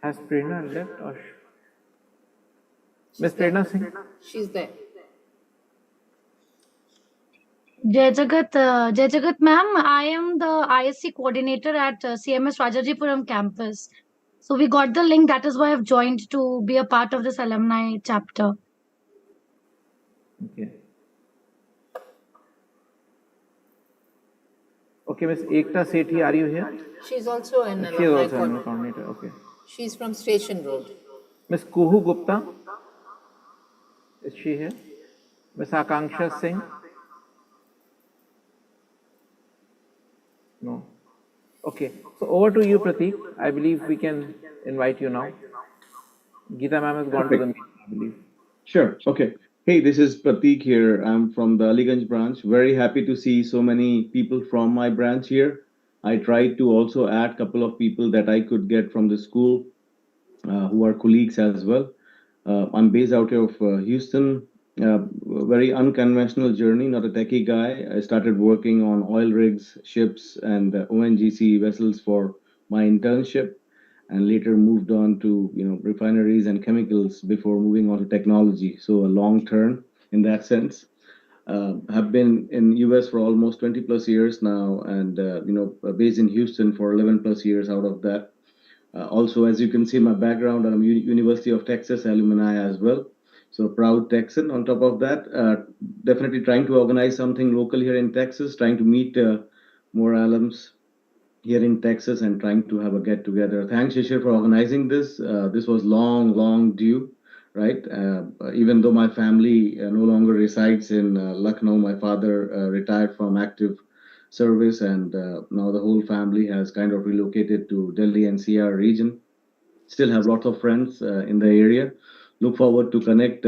Has Prerna left or Miss Prerna Singh? She's there. Jai Jagat ma'am, I am the ISC coordinator at CMS Rajajipuram campus. So we got the link, that is why I've joined to be a part of this alumni chapter. Okay. Okay, Miss Ekta Sethi, are you here? She's also an She is alumni also an coordinator. Okay. She's from Station Road. Miss Kuhu Gupta, is she here? Miss Akanksha Singh? No. Okay. So over to you, Pratik. I believe we can invite you now. Geeta ma'am has gone to the meeting, I believe. Sure. Okay. Hey, this is Pratik here. I'm from the Aliganj branch. Very happy to see so many people from my branch here. I tried to also add a couple of people that I could get from the school who are colleagues as well. I'm based out of Houston. Very unconventional journey, not a techie guy. I started working on oil rigs, ships, and ONGC vessels for my internship, and later moved on to refineries and chemicals before moving on to technology. So a long term in that sense. Have been in US for almost 20 plus years now, and based in Houston for 11 plus years out of that. Also, as you can see, my background, I'm University of Texas alumni as well. So proud Texan. On top of that, definitely trying to organize something local here in Texas, trying to meet more alums here in Texas and trying to have a get together. Thanks, Shishir, for organizing this. This was long due, right? Even though my family no longer resides in Lucknow, my father retired from active service, and now the whole family has kind of relocated to Delhi NCR region. Still have lots of friends in the area. Look forward to connect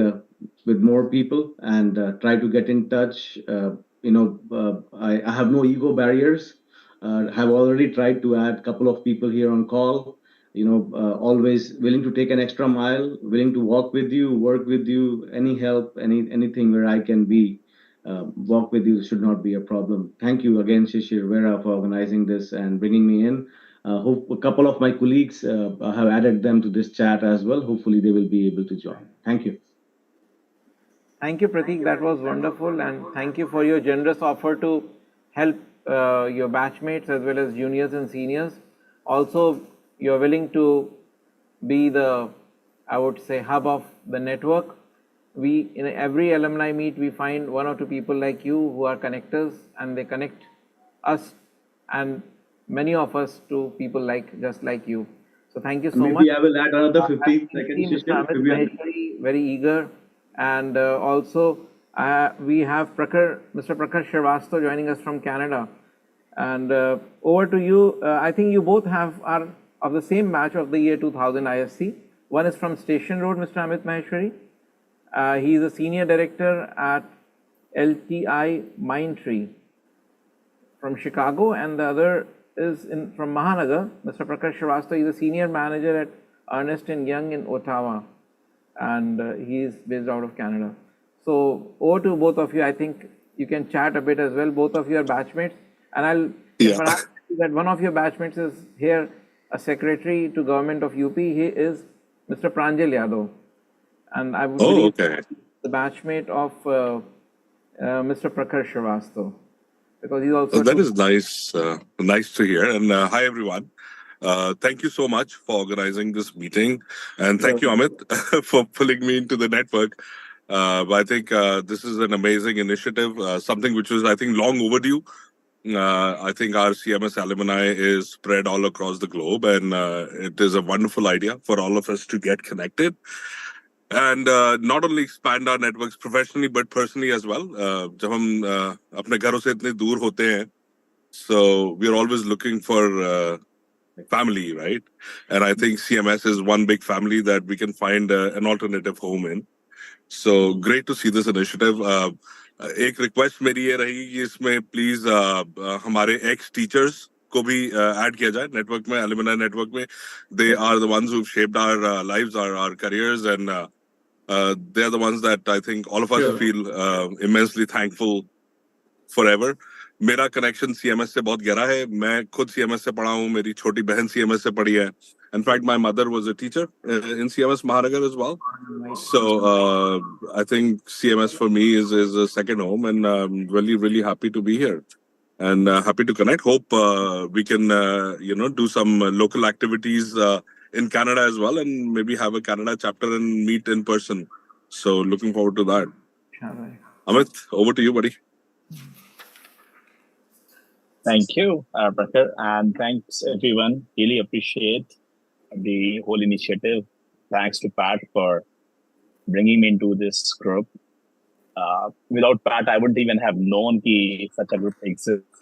with more people and try to get in touch. I have no ego barriers. Have already tried to add a couple of people here on call. Always willing to take an extra mile, willing to walk with you, work with you, any help, anything where I can be. Walk with you should not be a problem. Thank you again, Shishir Vera, for organizing this and bringing me in. Hope a couple of my colleagues have added them to this chat as well. Hopefully, they will be able to join. Thank you. Thank you, Pratik. That was wonderful, and thank you for your generous offer to help your batchmates as well as juniors and seniors. Also, you're willing to be the, I would say, hub of the network. We, in every alumni meet, we find one or two people like you who are connectors, and they connect us and many of us to people like just like you. So thank you so much. Maybe I will add another As 15 we see seconds. Mr. Amit Maheshwari, very eager, and also we have Mr. Prakash Srivastava joining us from Canada. And over to you. I think you both are of the same batch of the year 2000 ISC. One is from Station Road, Mr. Amit Maheshwari. He is a senior director at LTI Mindtree from Chicago, and the other is from Mahanagar. Mr. Prakash Srivastava is a senior manager at Ernst & Young in Ottawa, and he is based out of Canada. So over to both of you. I think you can chat a bit as well. Both of you are batchmates, and I'll perhaps that one of your batchmates is here, a secretary to government of UP. He is Mr. Pranjal Yadav, and I would believe the batchmate of Mr. Prakash Srivastava, because he's also that is nice. Nice to hear. And hi, everyone. Thank you so much for organizing this meeting. And thank you, Amit, for pulling me into the network. But I think this is an amazing initiative, something which was, I think, long overdue. I think our CMS alumni is spread all across the globe, and it is a wonderful idea for all of us to get connected and not only expand our networks professionally but personally as well. जब हम अपने घरों से इतने दूर होते हैं, so we're always looking for family, right? And I think CMS is one big family that we can find an alternative home in. So great to see this initiative. एक रिक्वेस्ट मेरी ये रहेगी कि इसमें प्लीज हमारे x teachers को भी add किया जाए नेटवर्क में, एलुमनाई नेटवर्क में. They are the ones who've shaped our lives, our careers, and they're the ones that I think all of us feel immensely thankful forever. मेरा connection CMS से बहुत गहरा है. मैं खुद सीएमएस से पढ़ा हूँ, मेरी छोटी बहन सीएमएस से पढ़ी है. In fact, my mother was a teacher in CMS Mahanagar as well. So I think CMS for me is a second home, and I'm really, really happy to be here and happy to connect. Hope we can, do some local activities in Canada as well, and maybe have a Canada chapter and meet in person. So looking forward to that. Amit, over to you, buddy. Thank you, Prakash, and thanks everyone. Really appreciate the whole initiative. Thanks to Pat for bringing me into this group. Without Pat, I wouldn't even have known that such a group exists.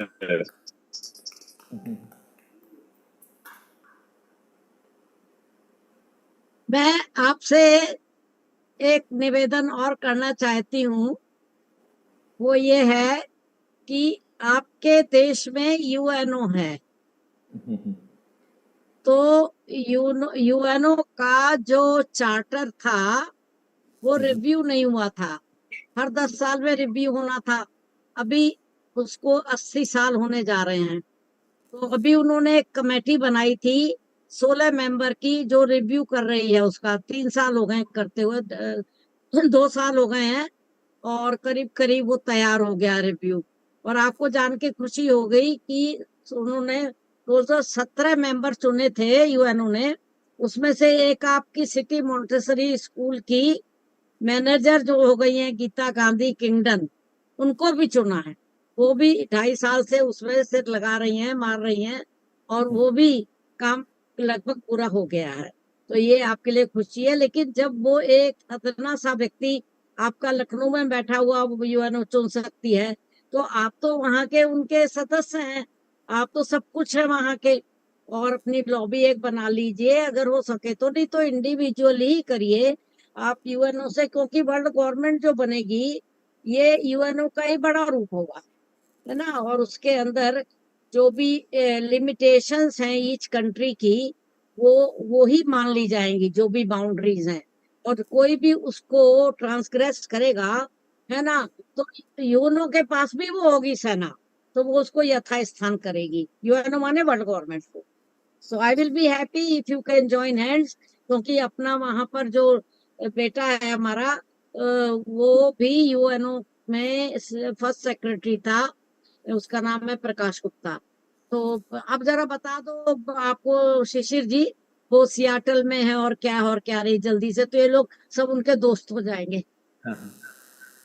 मैं आपसे एक निवेदन और करना चाहती हूँ, वो ये है कि आपके देश में यूएनओ है, तो यूएनओ का जो चार्टर था वो रिव्यू नहीं हुआ था. हर 10 साल में रिव्यू होना था. अभी उसको 80 साल होने जा रहे हैं. तो अभी उन्होंने एक कमेटी बनाई थी 16 मेंबर की, जो रिव्यू कर रही है उसका. 3 साल हो गए करते हुए, 2 साल हो गए हैं, और करीब करीब वो तैयार हो गया रिव्यू. और आपको जान के खुशी हो गई कि उन्होंने 217 मेंबर चुने थे यूएनओ ने. उसमें से एक आपकी सिटी मॉन्टेसरी स्कूल की मैनेजर जो हो गई हैं गीता गांधी किंगडन, उनको भी चुना है. वो भी 2.5 साल से उसमें से लगा रही हैं, मार रही हैं, और वो भी काम लगभग पूरा हो गया है. तो ये आपके लिए खुशी है. लेकिन जब वो एक इतना सा व्यक्ति आपका लखनऊ में बैठा हुआ यूएनओ चुन सकती है, तो आप तो वहां के उनके सदस्य हैं, आप तो सब कुछ है वहां के. और अपनी लॉबी एक बना लीजिए अगर हो सके तो, नहीं तो इंडिविजुअली ही करिए आप यूएनओ से, क्योंकि वर्ल्ड गवर्नमेंट जो बनेगी ये यूएनओ का ही बड़ा रूप होगा, है ना. और उसके अंदर जो भी लिमिटेशंस हैं ईच कंट्री की, वो ही मान ली जाएंगी, जो भी बाउंड्रीज हैं. और कोई भी उसको ट्रांसग्रेस करेगा, है ना, तो यूएनओ के पास भी वो होगी सेना, तो वो उसको यथास्थान करेगी. यूएनओ माने वर्ल्ड गवर्नमेंट को. So I will be happy if you can join hands, क्योंकि अपना वहाँ पर जो बेटा है हमारा वो भी यूएनओ में फर्स्ट सेक्रेटरी था, उसका नाम है प्रकाश गुप्ता। तो अब जरा बता दो आपको शिशिर जी, वो सियाटल में है और क्या रही जल्दी से, तो ये लोग सब उनके दोस्त हो जाएंगे।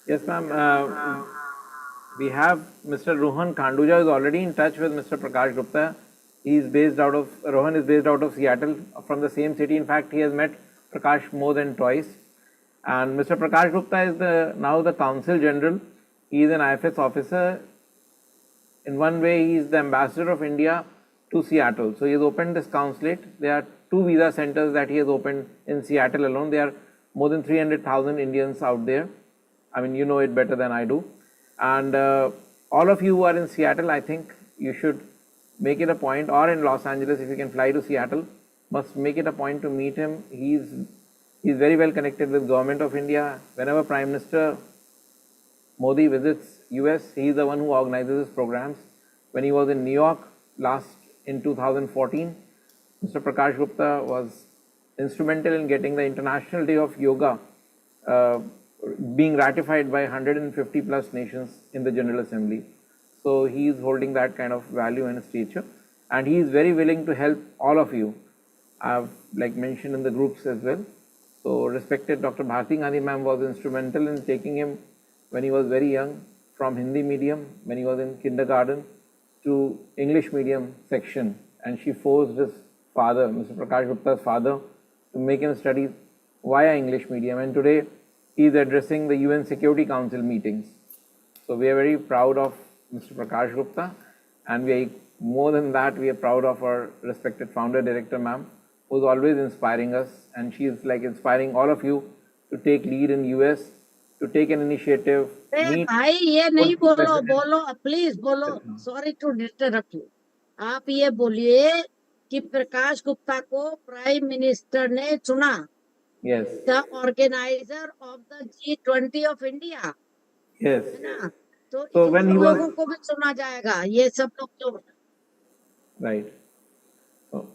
Yes, ma'am. We have Mr. Rohan Khanduja is already in touch with Mr. Prakash Gupta. Rohan is based out of Seattle, from the same city. In fact, he has met Prakash more than twice. And Mr. Prakash Gupta is now the Consul General. He is an IFS officer. In one way, he is the ambassador of India to Seattle. So he has opened this consulate. There are 2 visa centers that he has opened in Seattle alone. There are more than 300,000 Indians out there. I mean, you know it better than I do. And all of you who are in Seattle, I think you should make it a point, or in Los Angeles, if you can fly to Seattle, must make it a point to meet him. He's very well connected with Government of India. Whenever Prime Minister Modi visits US, he is the one who organizes his programs. When he was in New York in 2014, Mr. Prakash Gupta was instrumental in getting the International Day of Yoga being ratified by 150 plus nations in the General Assembly. So he is holding that kind of value and stature, and he is very willing to help all of you. I've mentioned in the groups as well. So respected Dr. Bharti Gandhi ma'am was instrumental in taking him when he was very young from Hindi medium, when he was in kindergarten, to English medium section, and she forced his father, Mr. Prakash Gupta's father, to make him study via English medium, and today he is addressing the UN Security Council meetings. So we are very proud of Mr. Prakash Gupta, and more than that, we are proud of our respected founder director ma'am, who is always inspiring us, and she is inspiring all of you to take lead in US, to take an initiative. भाई ये नहीं बोलो please बोलो, sorry to disrupt you. आप ये बोलिए कि प्रकाश गुप्ता को प्राइम मिनिस्टर ने चुना, Yes. The organizer of the G20 of India. Yes. है ना? तो So when he was, लोगों को भी सुना जाएगा, ये सब लोग जो right. So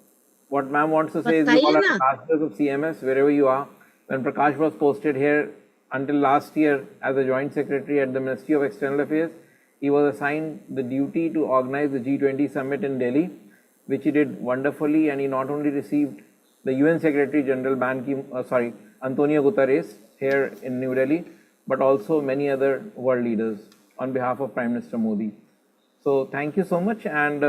what ma'am wants to say is, you all are ambassadors of CMS wherever you are. When Prakash was posted here until last year as a joint secretary at the Ministry of External Affairs, he was assigned the duty to organize the G20 summit in Delhi, which he did wonderfully, and he not only received the UN Secretary General Antonio Guterres here in New Delhi, but also many other world leaders on behalf of Prime Minister Modi. So thank you so much, and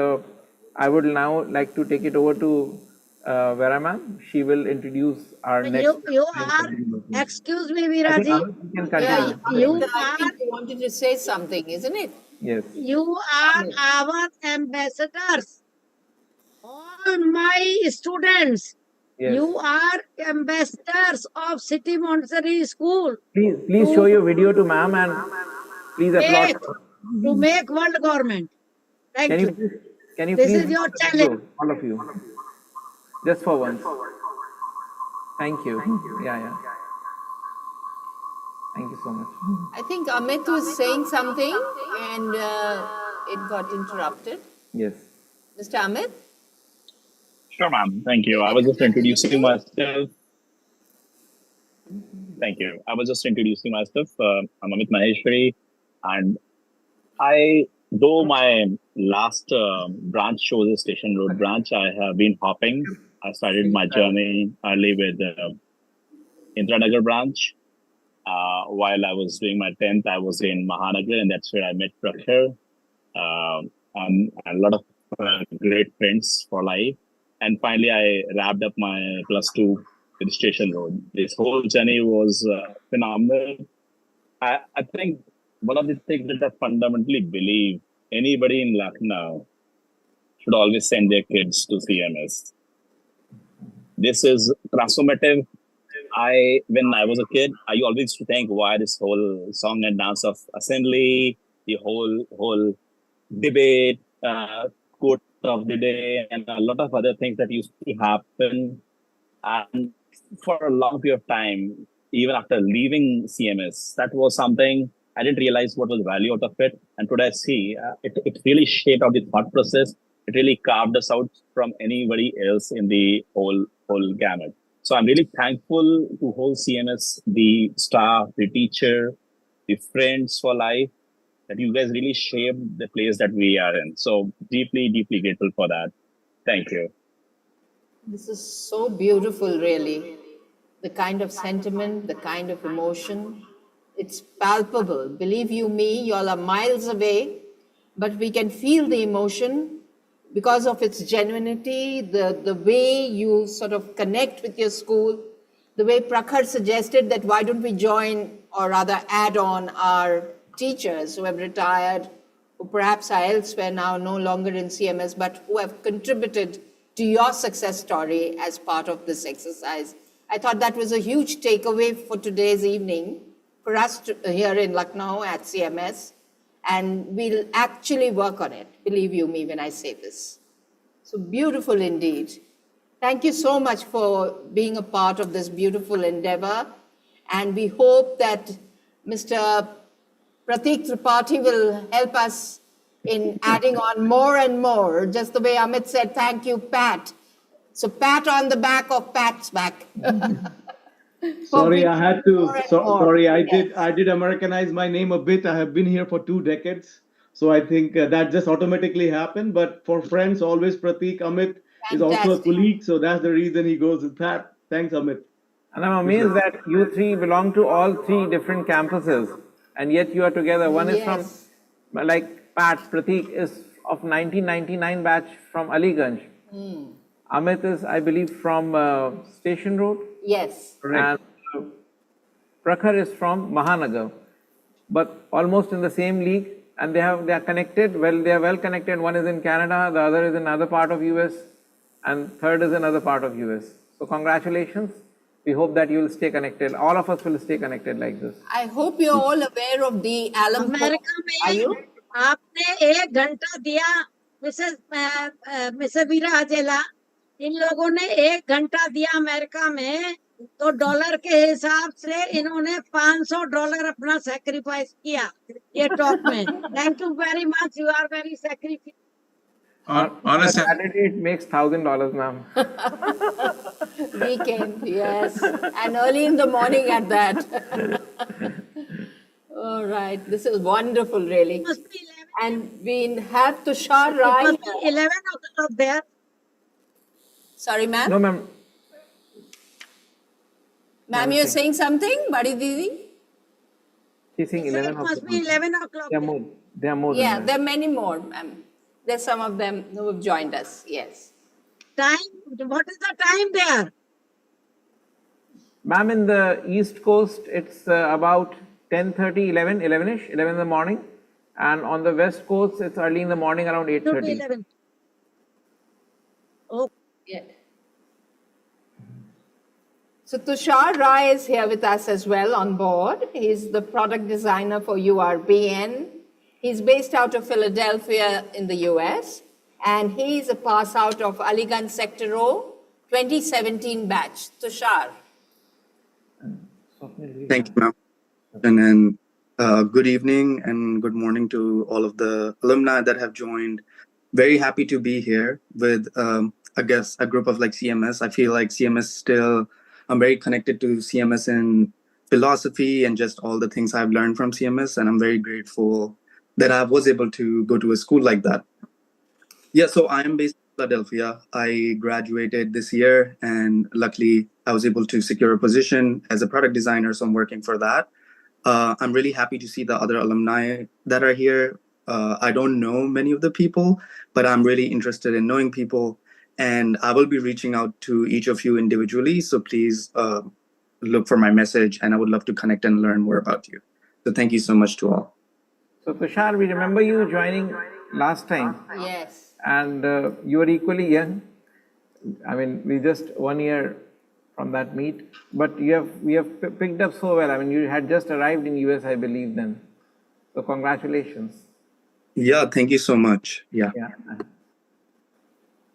I would now like to take it over to Vera ma'am. She will introduce our next. You are, excuse me, Viraji. Yeah, I think you wanted to say something, isn't it? Yes. You are our ambassadors. All my students, yes. You are ambassadors of City Montessori School. Please show your video to ma'am and please applaud. To make world government. Thank you. Can you this please is your challenge. All of you. Just for once. Thank you. Yeah. Thank you so much. I think Amit was saying something and it got interrupted. Yes. Mr. Amit? Sure, ma'am. Thank you. I was just introducing myself. Thank you. I was just introducing myself. I'm Amit Maheshwari, and though my last branch shows a Station Road branch, I have been hopping. I started my journey early with Indranagar branch. While I was doing my 10th, I was in Mahanagar, and that's where I met Prakash and a lot of great friends for life. And finally, I wrapped up my +2 with Station Road. This whole journey was phenomenal. I think one of the things that I fundamentally believe anybody in Lucknow should always send their kids to CMS. This is transformative. When I was a kid, I always used to think why this whole song and dance of assembly, the whole debate, quote of the day, and a lot of other things that used to happen. And for a long period of time, even after leaving CMS, that was something I didn't realize what was the value out of it. And today I see it really shaped out the thought process. it really carved us out from anybody else in the whole gamut. So I'm really thankful to whole CMS, the staff, the teacher, the friends for life, that you guys really shaped the place that we are in. So deeply, deeply grateful for that. Thank you. This is so beautiful, really. The kind of sentiment, the kind of emotion. It's palpable. Believe you me, you all are miles away, but we can feel the emotion because of its genuinity, the way you sort of connect with your school, the way Prakhar suggested that why don't we join or rather add on our teachers who have retired, who perhaps are elsewhere now, no longer in CMS, but who have contributed to your success story as part of this exercise. I thought that was a huge takeaway for today's evening for us here in Lucknow at CMS, and we'll actually work on it, believe you me when I say this. So beautiful indeed. Thank you so much for being a part of this beautiful endeavor, and we hope that Mr. Pratik Tripathi will help us in adding on more and more, just the way Amit said, thank you, Pat. So pat on the back of Pat's back. Sorry, I had to. Sorry, Yes. I did Americanize my name a bit. I have been here for 2 decades, so I think that just automatically happened. But for friends, always Pratik. Amit is also a Fantastic. colleague, so that's the reason he goes with Pat. Thanks, Amit. And I'm amazed that you three belong to all three different campuses, and yet you are together. One is from, Yes. like Pat, Pratik is of 1999 batch from Aliganj. Hmm. Amit is, I believe, from Station Road. Yes. And Prakhar is from Mahanagar, but almost in the same league, and they are connected. Well, they are well connected. One is in Canada, the other is in another part of US, and third is another part of US. So congratulations. We hope that you will stay connected. All of us will stay connected like this. I hope you're all aware of the alum. America Are में you? आपने 1 घंटा दिया Mrs वीरा अजेला, इन लोगों ने 1 घंटा दिया America में, तो डॉलर के हिसाब से इन्होंने $500 अपना सैक्रिफाइस किया ये टॉक में. Thank you very much, you are very sacrifice. On a Saturday, it makes $1,000, ma'am. Weekend, yes. And early in the morning at that. All right. This is wonderful, really. And we have Tushar Rai. It must be 11 o'clock there. Sorry, ma'am. No, ma'am. Ma'am, you're saying something, Badi Didi? She's saying 11 It must be o'clock. 11 o'clock. There are more Yeah, than that. there are many more, ma'am. There's some of them who have joined us, yes. Time, what is the time there? Ma'am, in the East Coast, it's about 10:30, 11-ish, 11 in the morning. And on the West Coast, it's early in the morning, around 8:30. 11. Oh. Yeah. So Tushar Rai is here with us as well on board. He's the product designer for URBN. He's based out of Philadelphia in the US, and he's a pass out of Aliganj Sector O 2017 batch. Tushar. Thank you, ma'am. And then good evening and good morning to all of the alumni that have joined. Very happy to be here with, I guess, a group of like CMS. I feel like CMS still, I'm very connected to CMS in philosophy and just all the things I've learned from CMS. And I'm very grateful that I was able to go to a school like that. Yeah, so I am based in Philadelphia. I graduated this year, and luckily I was able to secure a position as a product designer, so I'm working for that. I'm really happy to see the other alumni that are here. I don't know many of the people, but I'm really interested in knowing people, and I will be reaching out to each of you individually, so please look for my message, and I would love to connect and learn more about you. So thank you so much to all. So Tushar, we remember you joining last time. Yes. And you were equally young. I mean, we just 1 year from that meet, but we have picked up so well. I mean, you had just arrived in US, I believe then. So congratulations. Yeah, thank you so much. Yeah.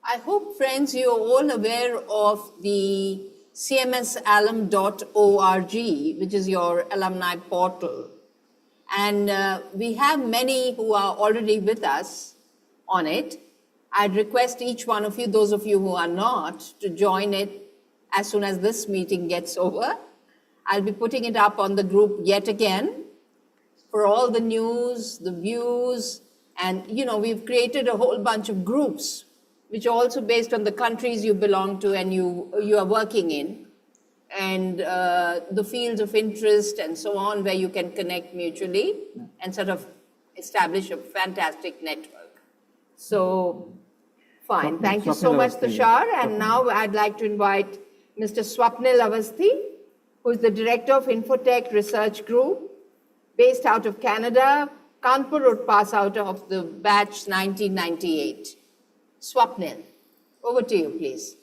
I hope, friends, you're all aware of the cmsalum.org, which is your alumni portal. And we have many who are already with us on it. I'd request each one of you, those of you who are not, to join it as soon as this meeting gets over. I'll be putting it up on the group yet again for all the news, the views, and we've created a whole bunch of groups, which are also based on the countries you belong to and you are working in, and the fields of interest and so on, where you can connect mutually and sort of establish a fantastic network. So, fine. Thank you so much, Tushar. And now I'd like to invite Mr. Swapnil Avasthi, who is the Director of Infotech Research Group, based out of Canada, Kanpur Road pass out of the batch 1998. Swapnil, over to you, please.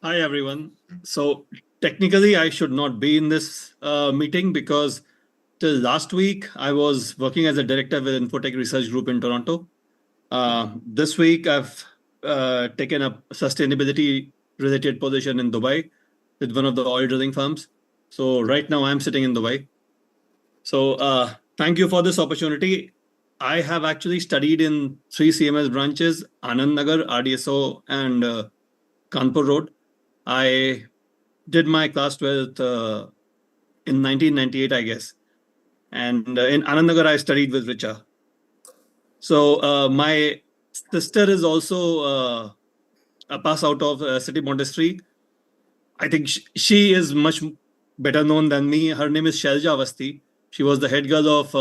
Hi, everyone. So technically, I should not be in this meeting because till last week, I was working as a director with Infotech Research Group in Toronto. This week, I've taken a sustainability-related position in Dubai with one of the oil drilling firms. So right now, I'm sitting in Dubai. So thank you for this opportunity. I have actually studied in 3 CMS branches, Anand Nagar, RDSO, and Kanpur Road. I did my class 12th in 1998, I guess. And in Anand Nagar, I studied with Richa. So my sister is also a pass out of City Montessori. I think she is much better known than me. Her name is Shelja Avasthi. She was the head girl of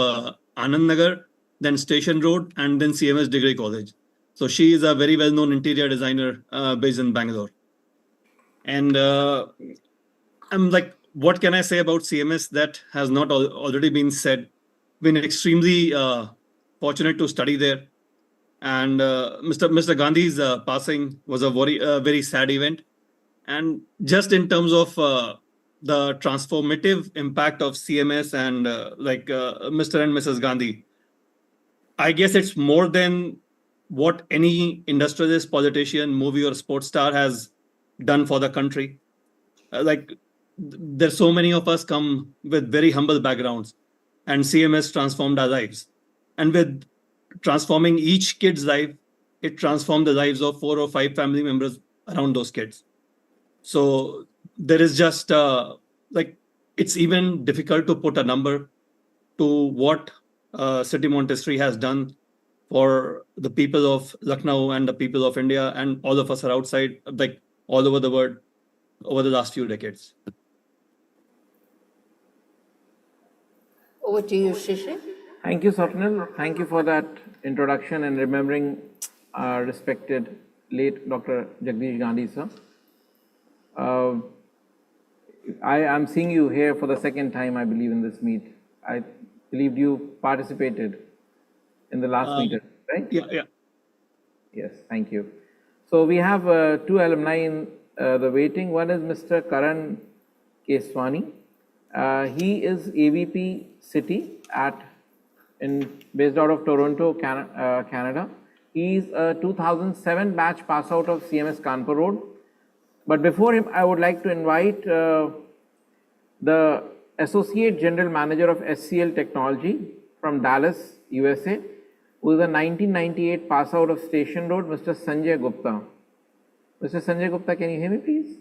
Anand Nagar, then Station Road, and then CMS Degree College. So she is a very well-known interior designer based in Bangalore. And I'm like, what can I say about CMS that has not already been said? Been extremely fortunate to study there. And Mr. Gandhi's passing was a very sad event. And just in terms of the transformative impact of CMS and Mr. and Mrs. Gandhi, I guess it's more than what any industrialist, politician, movie or sports star has done for the country. There's so many of us come with very humble backgrounds, and CMS transformed our lives. And with transforming each kid's life, it transformed the lives of 4 or 5 family members around those kids. So there is just it's even difficult to put a number to what City Montessori has done for the people of Lucknow and the people of India, and all of us are outside, all over the world over the last few decades. Over to you, Shishir. Thank you, Swapnil. Thank you for that introduction and remembering our respected late Dr. Jagdish Gandhi, sir. I am seeing you here for the second time, I believe, in this meet. I believed you participated in the last meeting, right? Yeah. Yes, thank you. So we have 2 alumni in the waiting. One is Mr. Karan Keswani. He is AVP City based out of Toronto, Canada. He's a 2007 batch pass out of CMS Kanpur Road. But before him, I would like to invite the Associate General Manager of SCL Technology from Dallas, USA, who is a 1998 pass out of Station Road, Mr. Sanjay Gupta. Mr. Sanjay Gupta, can you hear me, please?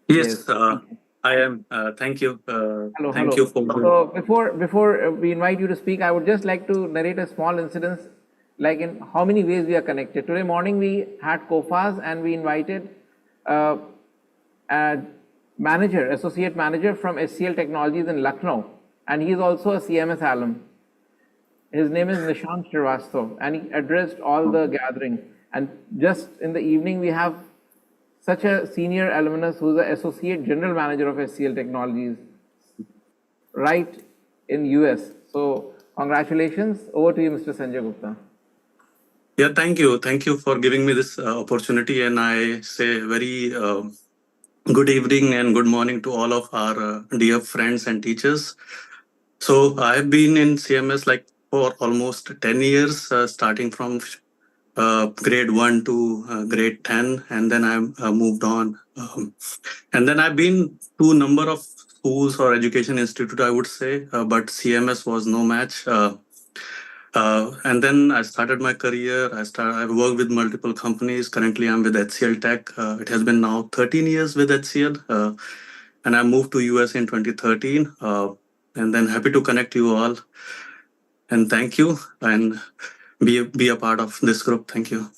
Yes, I am. Thank you. Hello. Thank you for. So before we invite you to speak, I would just like to narrate a small incident, like in how many ways we are connected. Today morning we had COFAs and we invited a associate manager from SCL Technologies in Lucknow, and he is also a CMS alum. His name is Nishant Srivastav, and he addressed all the gathering. And just in the evening, we have such a senior alumnus who is the associate general manager of SCL Technologies, right in US. So congratulations. Over to you, Mr. Sanjay Gupta. Yeah, thank you. Thank you for giving me this opportunity. And I say very good evening and good morning to all of our dear friends and teachers. So I've been in CMS for almost 10 years, starting from grade 1 to grade 10, and then I moved on. And then I've been to a number of schools or education institute, I would say, but CMS was no match. And then I started my career. I worked with multiple companies. Currently, I'm with HCL Tech. It has been now 13 years with HCL. And I moved to US in 2013. And then happy to connect you all. And thank you. And be a part of this group. Thank you.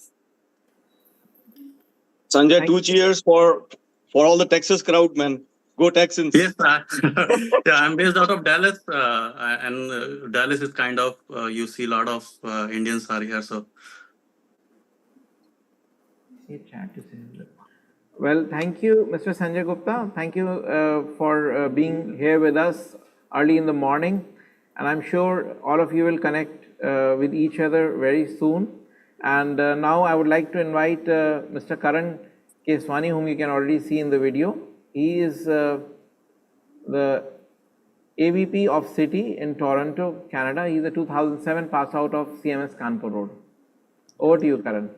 Sanjay, 2 cheers for all the Texas crowd, man. Go Texans. Yes, yeah, I'm based out of Dallas, and Dallas is kind of you see a lot of Indians are here. So, Well, thank you, Mr. Sanjay Gupta. Thank you for being here with us early in the morning. And I'm sure all of you will connect with each other very soon. And now I would like to invite Mr. Karan Keswani, whom you can already see in the video. He is the AVP of City in Toronto, Canada. He's a 2007 pass out of CMS Kanpur Road. Over to you, Karan.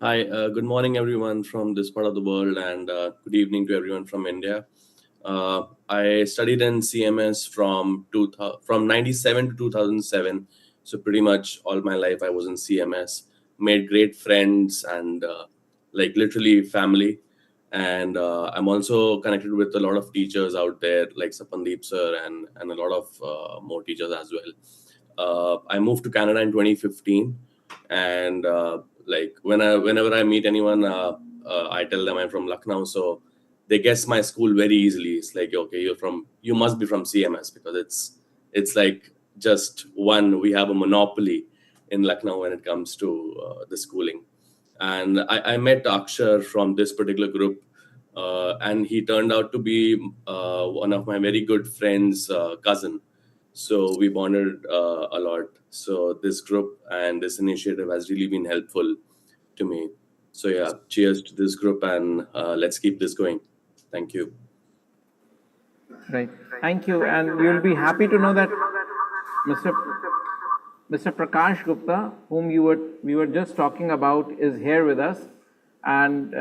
Hi, good morning, everyone from this part of the world, and good evening to everyone from India. I studied in CMS from 97 to 2007, so pretty much all my life I was in CMS. Made great friends and like literally family. And I'm also connected with a lot of teachers out there, like Sapandeep sir and a lot of more teachers as well. I moved to Canada in 2015, and like whenever I meet anyone, I tell them I'm from Lucknow, so they guess my school very easily. It's like, okay, you must be from CMS, because it's like just one. We have a monopoly in Lucknow when it comes to the schooling. And I met Akshar from this particular group, and he turned out to be one of my very good friends' cousin. So we bonded a lot. So this group and this initiative has really been helpful to me. So yeah, cheers to this group, and let's keep this going. Thank you. Right. Thank you. And you'll be happy to know that Mr. Prakash Gupta, whom we were just talking about, is here with us. And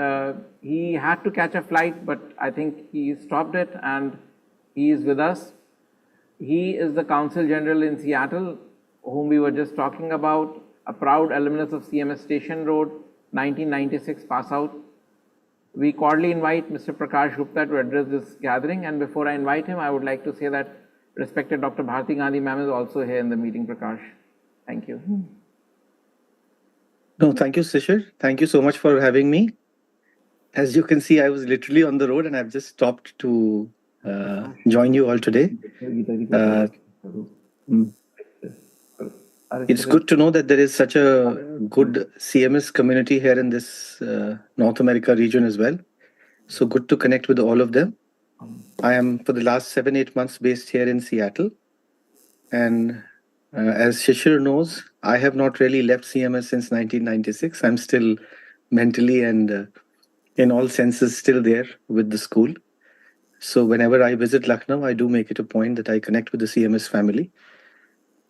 he had to catch a flight, but I think he stopped it and he is with us. He is the Consul General in Seattle, whom we were just talking about, a proud alumnus of CMS Station Road, 1996 pass out. We cordially invite Mr. Prakash Gupta to address this gathering. And before I invite him, I would like to say that respected Dr. Bharti Gandhi ma'am is also here in the meeting, Prakash. Thank you. No, thank you, Shishir. Thank you so much for having me. As you can see, I was literally on the road and I've just stopped to join you all today. It's good to know that there is such a good CMS community here in this North America region as well. So good to connect with all of them. I am for the last 7-8 months based here in Seattle. And as Shishir knows, I have not really left CMS since 1996. I'm still mentally and in all senses still there with the school. So whenever I visit Lucknow, I do make it a point that I connect with the CMS family.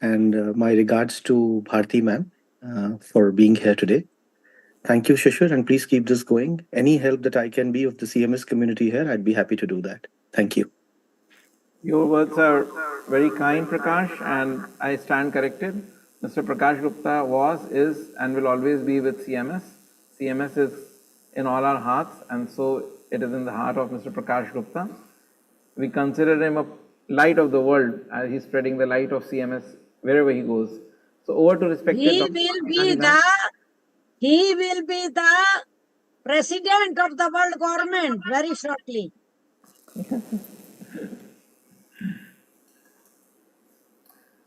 And my regards to Bharti ma'am for being here today. Thank you, Shishir, and please keep this going. Any help that I can be of the CMS community here, I'd be happy to do that. Thank you. Your words are very kind, Prakash, and I stand corrected. Mr. Prakash Gupta was, is, and will always be with CMS. CMS is in all our hearts, and so it is in the heart of Mr. Prakash Gupta. We consider him a light of the world, as he's spreading the light of CMS wherever he goes. So over to respected He Dr. will be the president of the world government very shortly.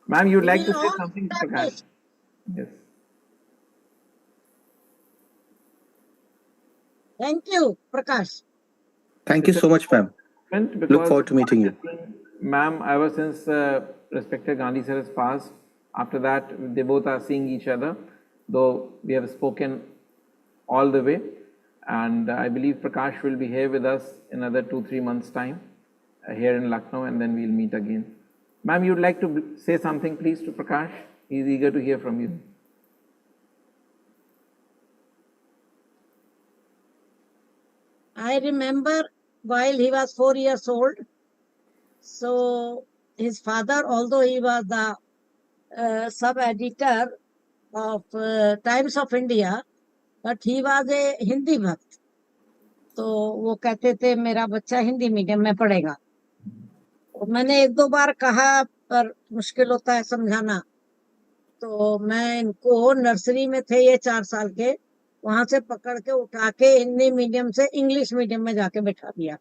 Ma'am, you'd like to say something to Prakash? Yes. Thank you, Prakash. Thank you so much, ma'am. Look forward to meeting you. Ma'am, ever since respected Gandhi sir has passed, after that, they both are seeing each other, though we have spoken all the way. And I believe Prakash will be here with us in another 2-3 months' time here in Lucknow, and then we'll meet again. Ma'am, you'd like to say something, please, to Prakash? He's eager to hear from you. I remember while he was 4 years old, so his father, although he was the sub-editor of Times of India, but he was a Hindi भक्त. तो वो कहते थे मेरा बच्चा Hindi medium में पढ़ेगा. तो मैंने एक दो बार कहा पर मुश्किल होता है समझाना. तो मैं इनको नर्सरी में थे ये 4 साल के, वहां से पकड़ के उठा के हिंदी मीडियम से इंग्लिश मीडियम में जाके बैठा दिया.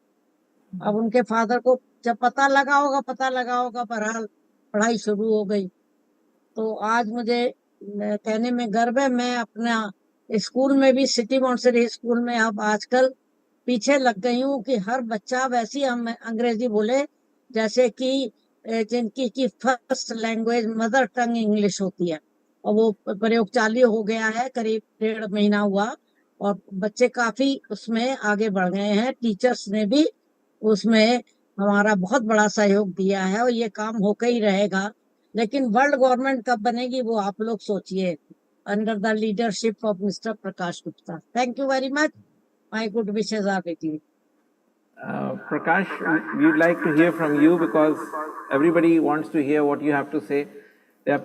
अब उनके फादर को जब पता लगा होगा, बहरहाल पढ़ाई शुरू हो गई. तो आज मुझे कहने में गर्व है, मैं अपना स्कूल में भी सिटी मॉन्टेसरी स्कूल में अब आजकल पीछे लग गई हूँ कि हर बच्चा वैसी हम अंग्रेजी बोले जैसे कि जिनकी की first language mother tongue English होती है. और वो प्रयोग चालू हो गया है, करीब 1.5 महीना हुआ और बच्चे काफी उसमें आगे बढ़ गए हैं. टीचर्स ने भी उसमें हमारा बहुत बड़ा सहयोग दिया है और ये काम होकर ही रहेगा. लेकिन वर्ल्ड गवर्नमेंट कब बनेगी वो आप लोग सोचिए, under the leadership of mister Prakash Gupta. Thank you very much. My good wishes are with you. Prakash, we'd like to hear from you because everybody wants to hear what you have to say. There are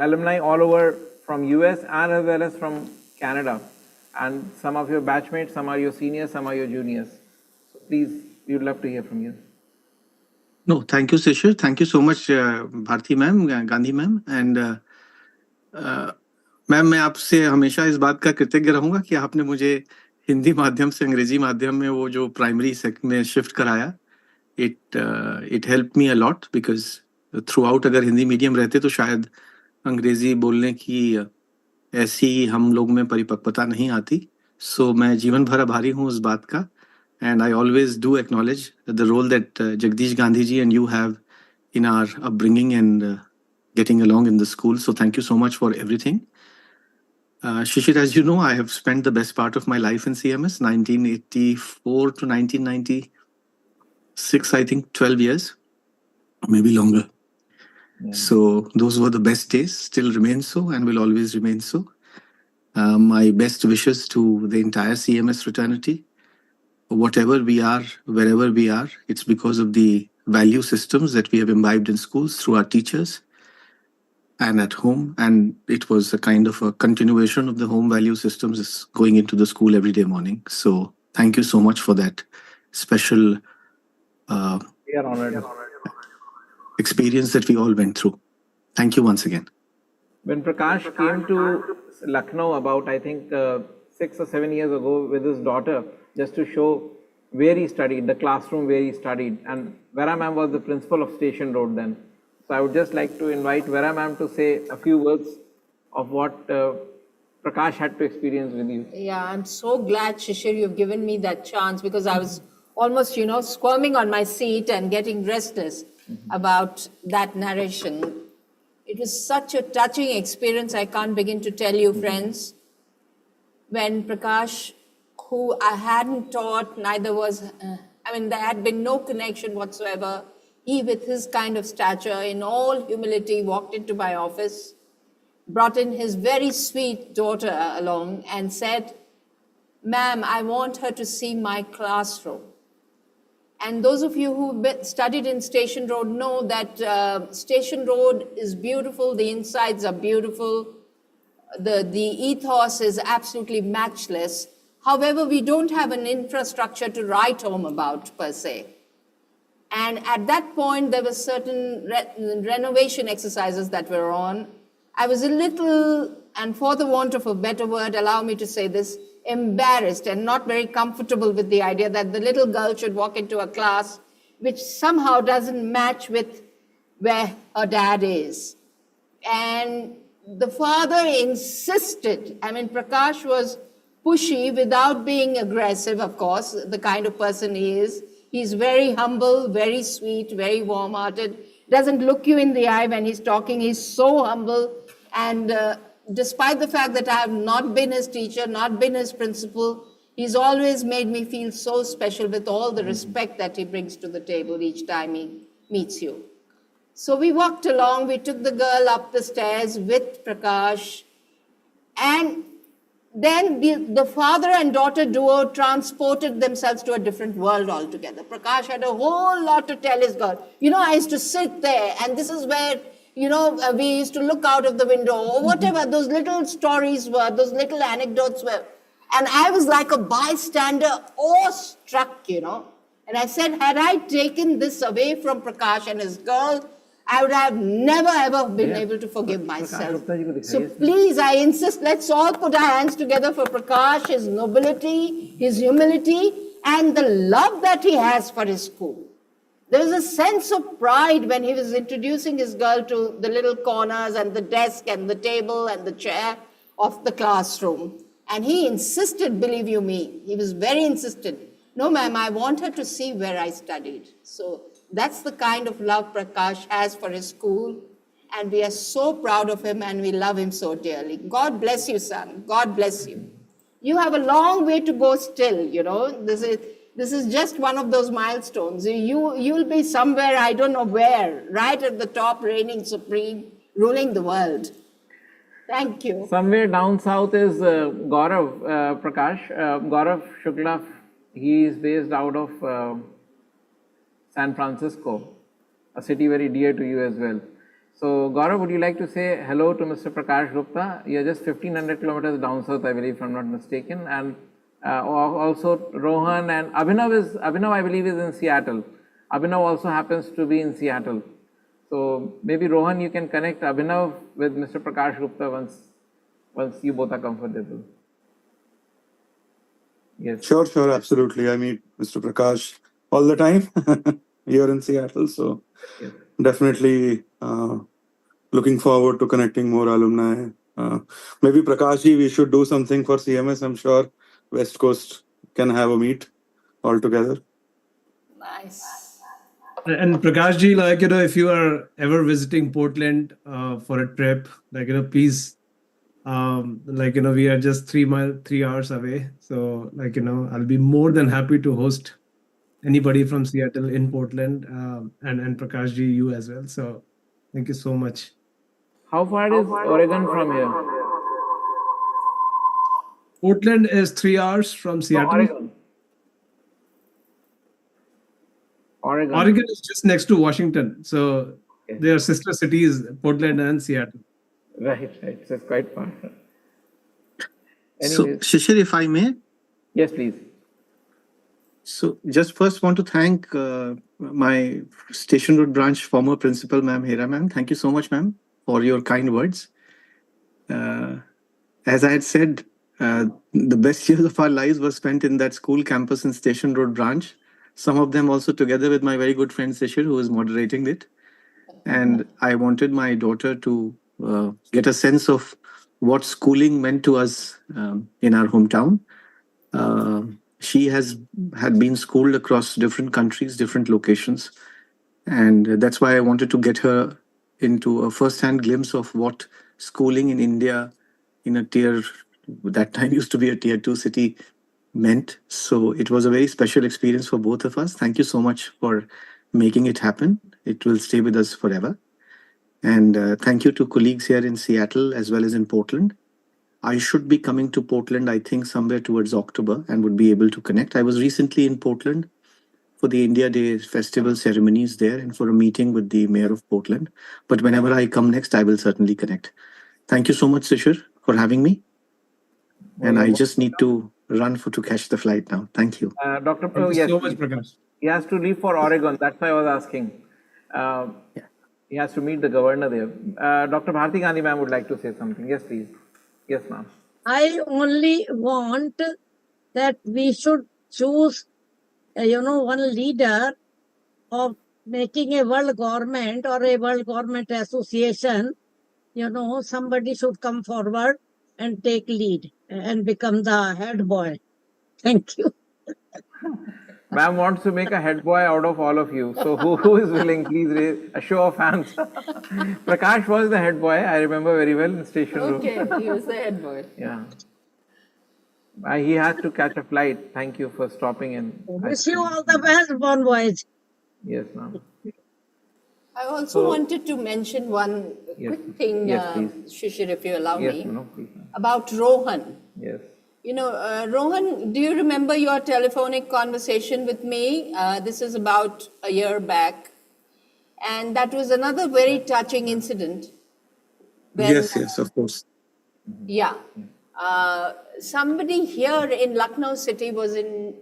alumni all over from US and as well as from Canada. And some of your batchmates, some are your seniors, some are your juniors. So please, we'd love to hear from you. No, thank you, Shishir. Thank you so much, Bharti ma'am, Gandhi ma'am. And ma'am मैं आपसे हमेशा इस बात का कृतज्ञ रहूंगा कि आपने मुझे हिंदी माध्यम से अंग्रेजी माध्यम में वो जो प्राइमरी सेक्ट में शिफ्ट कराया. It help me a lot because through out अगर हिंदी मीडियम रहते तो शायद अंग्रेजी बोलने की ऐसी हम लोग में परिपक्वता नहीं आती. सो मैं जीवन भर आभारी हूँ उस बात का. And I always do acknowledge the role that Jagdish Gandhi ji and you have in our upbringing and getting along in the school. So thank you so much for everything. Shishir, as you know, I have spent the best part of my life in CMS, 1984 to 1996, I think 12 years, maybe longer. So those were the best days, still remain so and will always remain so. My best wishes to the entire CMS fraternity. Whatever we are, wherever we are, it's because of the value systems that we have imbibed in schools through our teachers and at home. And it was a kind of a continuation of the home value systems is going into the school every day morning. So thank you so much for that special We are honored. experience that we all went through. Thank you once again. When Prakash came to Lucknow about, I think, 6 or 7 years ago with his daughter, just to show where he studied, the classroom where he studied. And Vera ma'am was the principal of Station Road then. So I would just like to invite Vera ma'am to say a few words of what Prakash had to experience with you. Yeah, I'm so glad, Shishir, you've given me that chance because I was almost, squirming on my seat and getting restless about that narration. It was such a touching experience, I can't begin to tell you, friends. When Prakash, who I hadn't taught, neither was, there had been no connection whatsoever. He, with his kind of stature, in all humility, walked into my office, brought in his very sweet daughter along and said, "Ma'am, I want her to see my classroom." And those of you who studied in Station Road know that Station Road is beautiful, the insides are beautiful, the ethos is absolutely matchless. However, we don't have an infrastructure to write home about per se. And at that point, there were certain renovation exercises that were on. I was a little, and for the want of a better word, allow me to say this, embarrassed and not very comfortable with the idea that the little girl should walk into a class which somehow doesn't match with where her dad is. And the father insisted, Prakash was pushy without being aggressive, of course, the kind of person he is. He's very humble, very sweet, very warm-hearted, doesn't look you in the eye when he's talking. He's so humble. And despite the fact that I have not been his teacher, not been his principal, he's always made me feel so special with all the respect that he brings to the table each time he meets you. So we walked along, we took the girl up the stairs with Prakash, and then the father and daughter duo transported themselves to a different world altogether. Prakash had a whole lot to tell his girl. I used to sit there, and this is where we used to look out of the window or whatever those little stories were, those little anecdotes were. And I was like a bystander, awestruck, And I said, had I taken this away from Prakash and his girl, I would have never ever been able to forgive myself. So please, I insist, let's all put our hands together for Prakash, his nobility, his humility, and the love that he has for his school. There was a sense of pride when he was introducing his girl to the little corners and the desk and the table and the chair of the classroom. And he insisted, believe you me, he was very insistent. No, ma'am, I want her to see where I studied. So that's the kind of love Prakash has for his school. And we are so proud of him and we love him so dearly. God bless you, son. God bless you. You have a long way to go still, This is just one of those milestones. You'll be somewhere, I don't know where, right at the top, reigning supreme, ruling the world. Thank you. Somewhere down south is Gaurav Prakash. Gaurav Shukla, he is based out of San Francisco, a city very dear to you as well. So Gaurav, would you like to say hello to Mr. Prakash Gupta? You're just 1500 kilometers down south, I believe, if I'm not mistaken. And also Rohan and Abhinav, I believe, is in Seattle. Abhinav also happens to be in Seattle. So maybe Rohan, you can connect Abhinav with Mr. Prakash Gupta once you both are comfortable. Yes. Sure, absolutely. I meet Mr. Prakash all the time here in Seattle. So definitely looking forward to connecting more alumni. Maybe Prakashji, we should do something for CMS. I'm sure West Coast can have a meet all together. Nice. And Prakashji, if you are ever visiting Portland for a trip, please, we are just 3 hours away. So, I'll be more than happy to host anybody from Seattle in Portland, and Prakashji, you as well. So, thank you so much. How far is Oregon from here? Portland is 3 hours from Seattle. Oregon is just next to Washington. So they are sister cities, Portland and Seattle. Right. So it's quite far. So, Shishir, if I may? Yes, please. So just first want to thank my Station Road branch former principal, ma'am, Hera ma'am. Thank you so much, ma'am, for your kind words. As I had said, the best years of our lives were spent in that school campus in Station Road branch. Some of them also together with my very good friend Shishir, who is moderating it. And I wanted my daughter to get a sense of what schooling meant to us in our hometown. She had been schooled across different countries, different locations. And that's why I wanted to get her into a first-hand glimpse of what schooling in India in a that time used to be a tier 2 city, meant. So it was a very special experience for both of us. Thank you so much for making it happen. It will stay with us forever. And thank you to colleagues here in Seattle as well as in Portland. I should be coming to Portland, I think, somewhere towards October and would be able to connect. I was recently in Portland for the India Day festival ceremonies there and for a meeting with the mayor of Portland. But whenever I come next, I will certainly connect. Thank you so much, Shishir, for having me. And I just need to run to catch the flight now. Thank you. Dr. Thank you so much, Prakash. He has to leave for Oregon. That's why I was asking. He has to meet the governor there. Dr. Bharti Gandhi ma'am would like to say something. Yes, please. Yes, ma'am. I only want that we should choose, one leader of making a world government or a world government association. Somebody should come forward and take lead and become the head boy. Thank you. Ma'am wants to make a head boy out of all of you. So who is willing? Please raise a show of hands. Prakash was the head boy. I remember very well in station room. Okay, he was the head boy. Yeah. He had to catch a flight. Thank you for stopping in. Wish you all the best, bon voyage. Yes, ma'am. I also wanted to mention one quick thing, Shishir, if you allow me, about Rohan. Yes. Rohan, do you remember your telephonic conversation with me? This is about a year back. And that was another very touching incident when, Yes, of course. yeah, somebody here in Lucknow city was in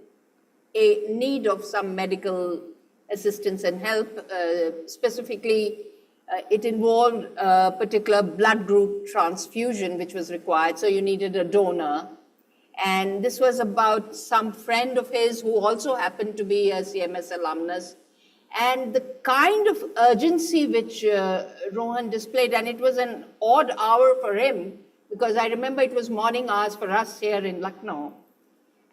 a need of some medical assistance and help. Specifically, it involved a particular blood group transfusion which was required, so you needed a donor. And this was about some friend of his who also happened to be a CMS alumnus. And the kind of urgency which Rohan displayed, and it was an odd hour for him, because I remember it was morning hours for us here in Lucknow.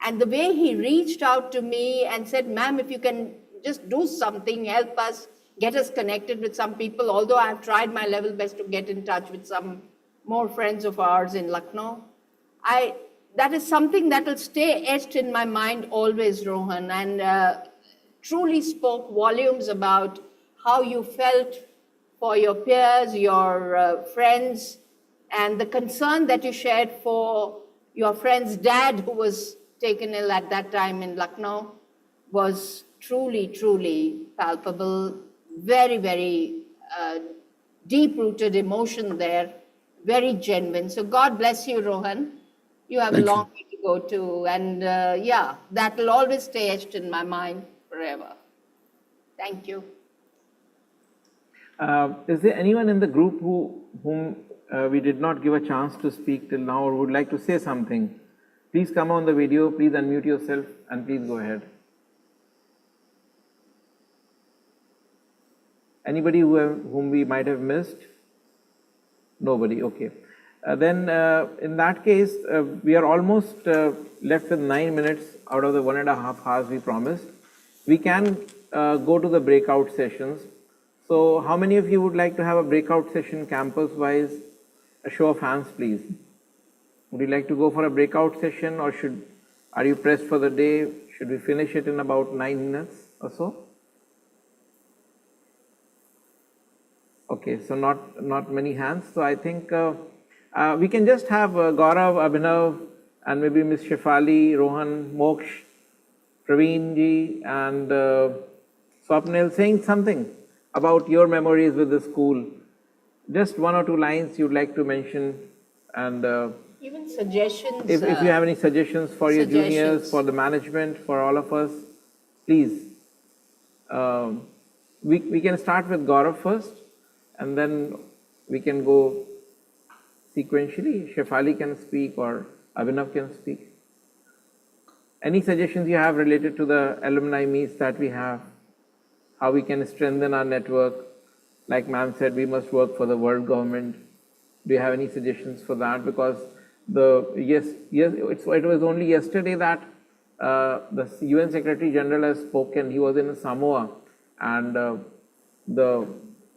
And the way he reached out to me and said, ma'am, if you can just do something, help us, get us connected with some people, although I've tried my level best to get in touch with some more friends of ours in Lucknow. That is something that will stay etched in my mind always, Rohan, and truly spoke volumes about how you felt for your peers, your friends, and the concern that you shared for your friend's dad, who was taken ill at that time in Lucknow, was truly, truly palpable. Very, very deep-rooted emotion there, very genuine. So God bless you, Rohan. You have a long way to go too. And yeah, that will always stay etched in my mind forever. Thank you. Is there anyone in the group whom we did not give a chance to speak till now or would like to say something? Please come on the video, please unmute yourself, and please go ahead. Anybody whom we might have missed? Nobody, okay. Then in that case, we are almost left with 9 minutes out of the 1.5 hours we promised. We can go to the breakout sessions. So how many of you would like to have a breakout session campus-wise? A show of hands, please. Would you like to go for a breakout session, or are you pressed for the day? Should we finish it in about 9 minutes or so? Okay, so not many hands. So I think we can just have Gaurav, Abhinav, and maybe Ms. Shefali, Rohan, Moksh, Praveen ji, and Swapnil saying something about your memories with the school. Just 1 or 2 lines you'd like to mention, and even suggestions. If you have any suggestions for your juniors, for the management, for all of us, please. We can start with Gaurav first, and then we can go sequentially. Shefali can speak or Abhinav can speak. Any suggestions you have related to the alumni meets that we have, how we can strengthen our network? Like ma'am said, we must work for the world government. Do you have any suggestions for that? Because it was only yesterday that the UN Secretary General has spoken. He was in Samoa, and the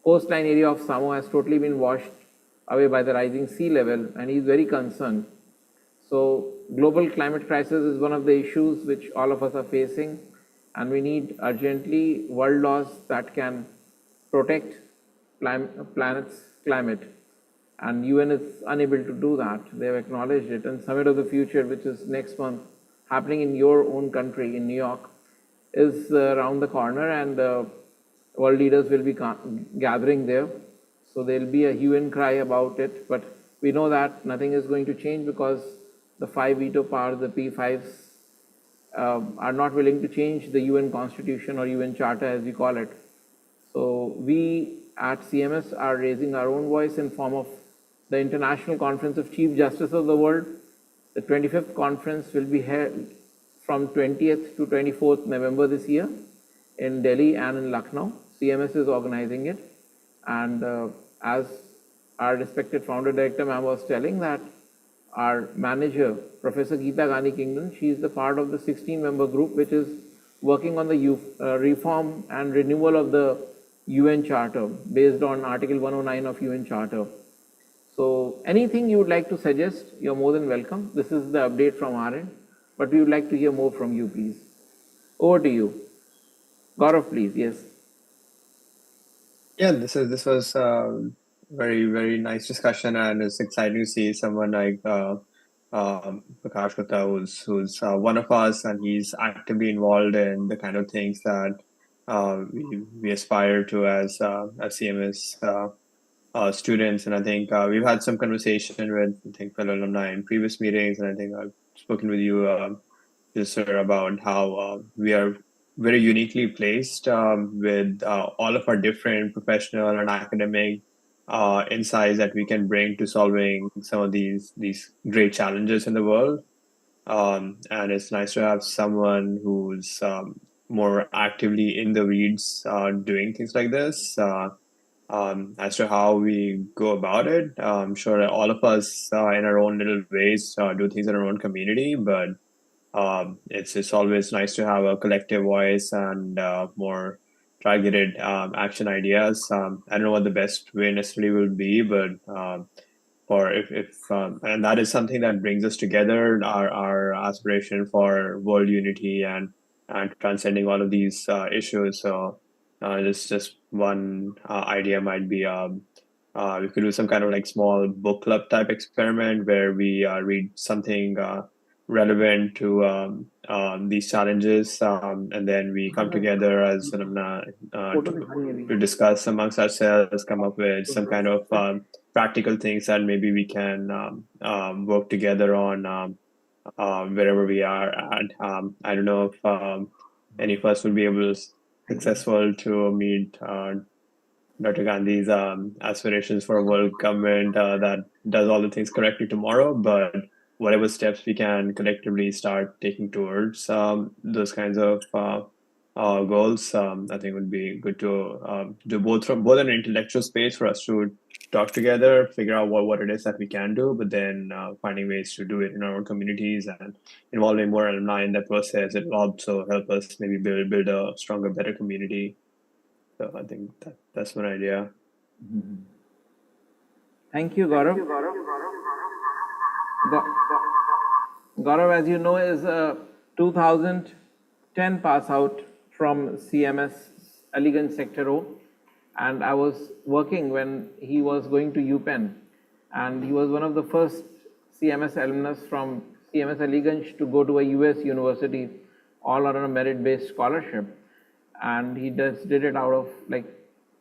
coastline area of Samoa has totally been washed away by the rising sea level, and he's very concerned. So global climate crisis is one of the issues which all of us are facing, and we need urgently world laws that can protect planet's climate. And UN is unable to do that. They have acknowledged it. And Summit of the Future, which is next month, happening in your own country, in New York, is around the corner, and world leaders will be gathering there. So there will be a hue and cry about it. But we know that nothing is going to change because the 5 veto powers, the P5s, are not willing to change the UN Constitution or UN Charter, as we call it. So we at CMS are raising our own voice in form of the International Conference of Chief Justice of the World. The 25th conference will be held from 20th to 24th November this year in Delhi and in Lucknow. CMS is organizing it. And as our respected founder director ma'am was telling, that our manager, Professor Geeta Gandhi Kingdon, she is the part of the 16-member group which is working on the reform and renewal of the UN Charter based on Article 109 of UN Charter. So anything you would like to suggest, you're more than welcome. This is the update from our end, but we would like to hear more from you, please. Over to you. Gaurav, please. Yes. Yeah, this was very, very nice discussion, and it's exciting to see someone like Prakash Gupta, who's one of us, and he's actively involved in the kind of things that we aspire to as CMS students. And I think we've had some conversation with, I think, fellow alumni in previous meetings, and I think I've spoken with you, sir, about how we are very uniquely placed with all of our different professional and academic insights that we can bring to solving some of these great challenges in the world. And it's nice to have someone who's more actively in the weeds doing things like this. As to how we go about it, I'm sure all of us in our own little ways do things in our own community, but it's always nice to have a collective voice and more targeted action ideas. I don't know what the best way necessarily will be, but for if and that is something that brings us together, our aspiration for world unity and transcending all of these issues. So just one idea might be we could do some kind of like small book club type experiment where we read something relevant to these challenges, and then we come together as alumni to discuss amongst ourselves, come up with some kind of practical things that maybe we can work together on wherever we are at. I don't know if any of us will be able to successful to meet Dr. Gandhi's aspirations for a world government that does all the things correctly tomorrow, but whatever steps we can collectively start taking towards those kinds of goals, I think would be good to do both from both an intellectual space for us to talk together, figure out what it is that we can do, but then finding ways to do it in our own communities and involving more alumni in that process. It will also help us maybe build a stronger, better community. So I think that's one idea. Thank you, Gaurav. Gaurav, as you know, is a 2010 pass out from CMS Aliganj Sector O, and I was working when he was going to UPenn, and he was one of the first CMS alumnus from CMS Aliganj to go to a US university, all on a merit-based scholarship, and he did it out of like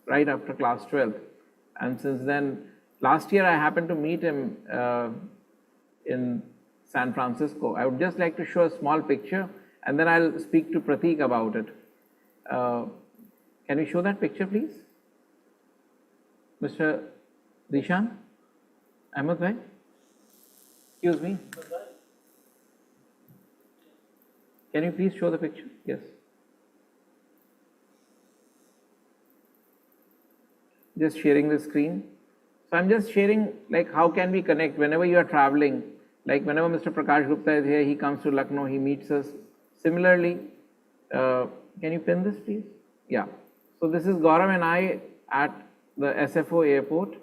right after class 12, and since then, last year I happened to meet him in San Francisco. I would just like to show a small picture, and then I'll speak to Prateek about it. Can you show that picture, please? Mr. Dishan? Ahmed bhai? Excuse me. Can you please show the picture? Yes. Just sharing the screen. So I'm just sharing like how can we connect whenever you are traveling. Like whenever Mr. Prakash Gupta is here, he comes to Lucknow, he meets us. Similarly, can you pin this please? Yeah. So this is Gaurav and I at the SFO airport.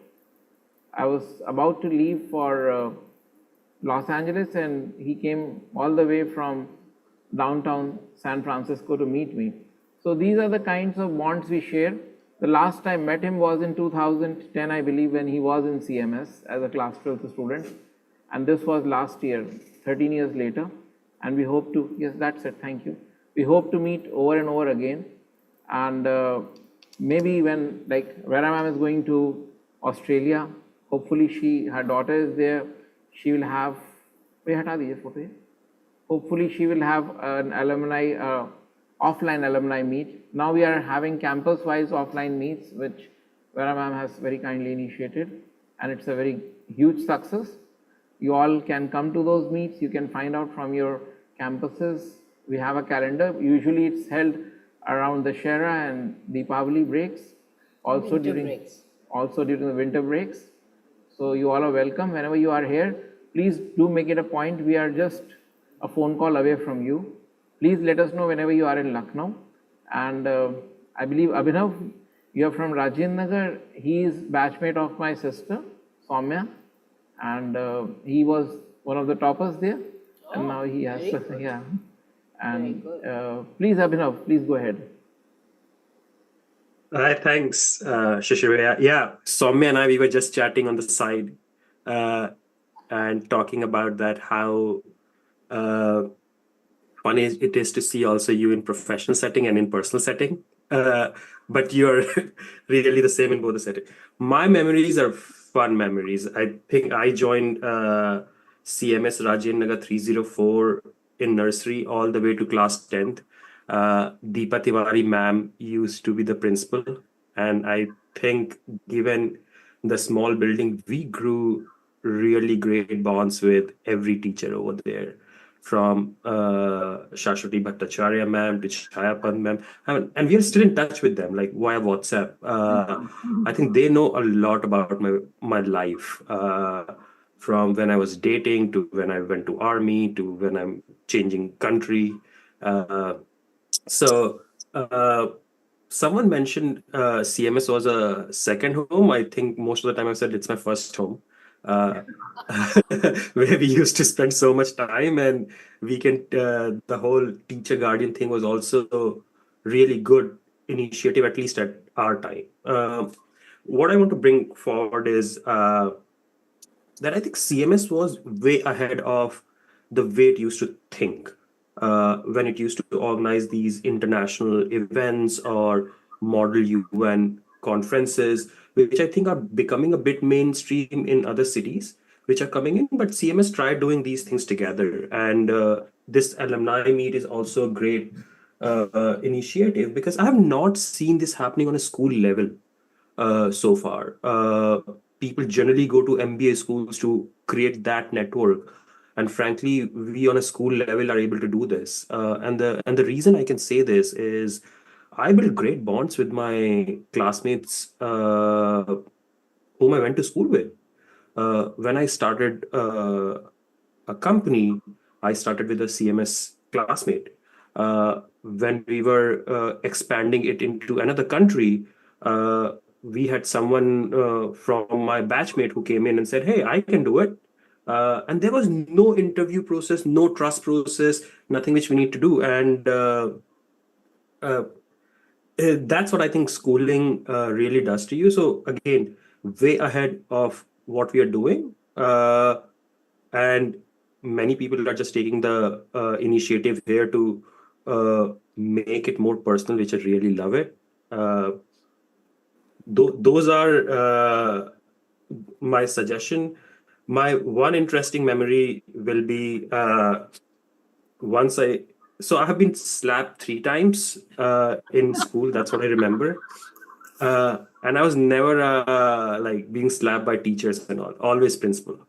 I was about to leave for Los Angeles, and he came all the way from downtown San Francisco to meet me. So these are the kinds of bonds we share. The last time I met him was in 2010, I believe, when he was in CMS as a class 12th student. And this was last year, 13 years later. And we hope to, yes, that's it, thank you. We hope to meet over and over again. And maybe when, like, Vera ma'am is going to Australia, hopefully her daughter is there, she will have, hopefully she will have an alumni, offline alumni meet. Now we are having campus-wise offline meets, which Vera ma'am has very kindly initiated, and it's a very huge success. You all can come to those meets. You can find out from your campuses. We have a calendar. Usually it's held around the Shera and Deepavali breaks, also during the winter breaks. So you all are welcome. Whenever you are here, please do make it a point. We are just a phone call away from you. Please let us know whenever you are in Lucknow. And I believe Abhinav, you are from Rajendra Nagar. He is batchmate of my sister, Soumya. And he was one of the toppers there, and now he has, yeah. And please, Abhinav, please go ahead. Thanks, Shishir. Yeah, Soumya and I, we were just chatting on the side and talking about that, how fun it is to see also you in professional setting and in personal setting. but you're really the same in both the settings. My memories are fun memories. I think I joined CMS Rajendra Nagar 304 in nursery all the way to class 10th. Deepa Tiwari ma'am used to be the principal, and I think given the small building, we grew really great bonds with every teacher over there, from Shashwati Bhattacharya ma'am to Chayapan ma'am, and we are still in touch with them, like via WhatsApp. I think they know a lot about my life, from when I was dating to when I went to army to when I'm changing country. So someone mentioned CMS was a second home. I think most of the time I've said it's my first home, where we used to spend so much time, and we can the whole teacher guardian thing was also really good initiative, at least at our time. What I want to bring forward is that I think CMS was way ahead of the way it used to think, when it used to organize these international events or model UN conferences, which I think are becoming a bit mainstream in other cities, which are coming in. But CMS tried doing these things together. And this alumni meet is also a great initiative, because I have not seen this happening on a school level so far. People generally go to MBA schools to create that network, and frankly, we on a school level are able to do this. And the reason I can say this is I built great bonds with my classmates whom I went to school with. When I started a company, I started with a CMS classmate. When we were expanding it into another country, we had someone from my batchmate who came in and said, "Hey, I can do it." And there was no interview process, no trust process, nothing which we need to do. And that's what I think schooling really does to you. So again, way ahead of what we are doing. And many people are just taking the initiative here to make it more personal, which I really love it. Those are my suggestion. My one interesting memory will be once I have been slapped 3 times in school. That's what I remember. And I was never like being slapped by teachers and all, always principal.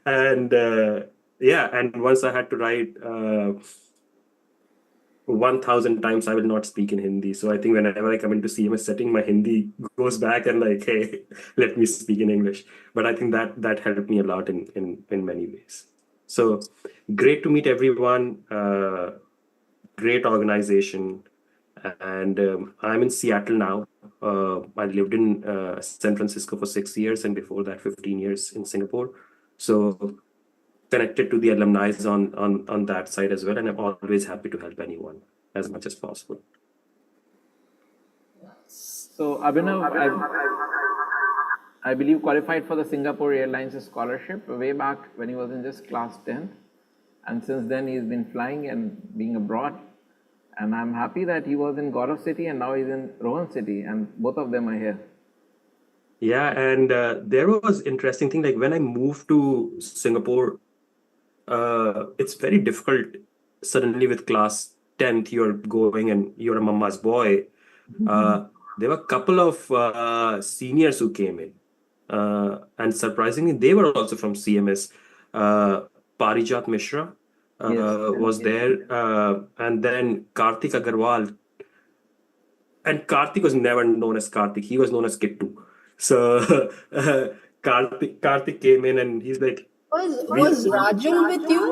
And yeah, and once I had to write 1,000 times I will not speak in Hindi. So I think whenever I come into CMS setting, my Hindi goes back and like, hey, let me speak in English. But I think that helped me a lot in many ways. So great to meet everyone. Great organization. And I'm in Seattle now. I lived in San Francisco for 6 years, and before that 15 years in Singapore. So connected to the alumni on that side as well, and I'm always happy to help anyone as much as possible. So Abhinav, I believe qualified for the Singapore Airlines scholarship way back when he was in just class 10th, and since then he's been flying and being abroad. And I'm happy that he was in Gaurav City and now he's in Rohan City, and both of them are here. Yeah, and there was interesting thing, like when I moved to Singapore, it's very difficult. Suddenly with class 10th, you're going and you're a mama's boy. There were a couple of seniors who came in, and surprisingly, they were also from CMS. Parijat Mishra was there, and then Karthik Agarwal. And Karthik was never known as Karthik; he was known as Kittu. So Karthik came in, and he's like, Was Rajul with you?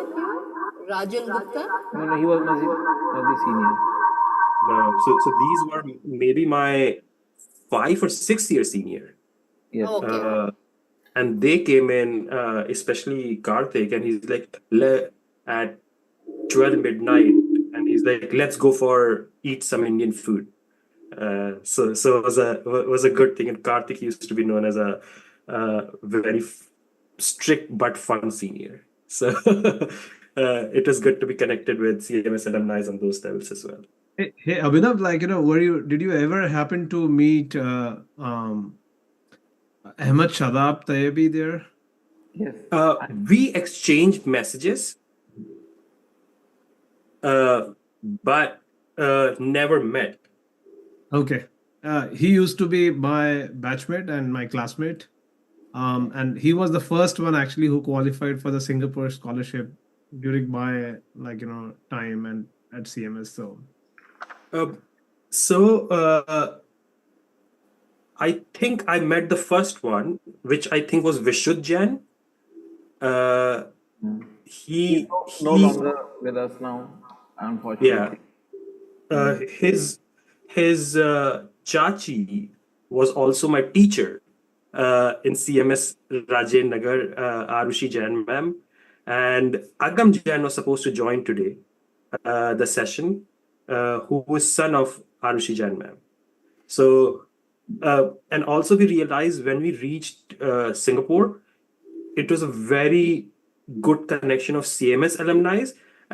Rajul Gupta? No, he was Mazi senior. So these were maybe my 5 or 6 year senior. Yes. Okay. And they came in, especially Karthik, and he's like, at 12 midnight, and he's like, let's go for eat some Indian food. So it was a good thing. And Karthik used to be known as a very strict but fun senior. So it was good to be connected with CMS alumni on those levels as well. Hey, Abhinav, did you ever happen to meet Ahmed Shadab Tayebi there? Yes. We exchanged messages, but never met. Okay. He used to be my batchmate and my classmate. And he was the first one actually who qualified for the Singapore scholarship during my time and at CMS. I think I met the first one, which I think was Vishuddh Jain. He's no longer with us now, unfortunately. Yeah. His chachi was also my teacher in CMS Rajen Nagar, Arushi Jain ma'am. And Agam Jain was supposed to join today, the session, who was son of Arushi Jain ma'am. So, and also we realized when we reached Singapore, it was a very good connection of CMS alumni,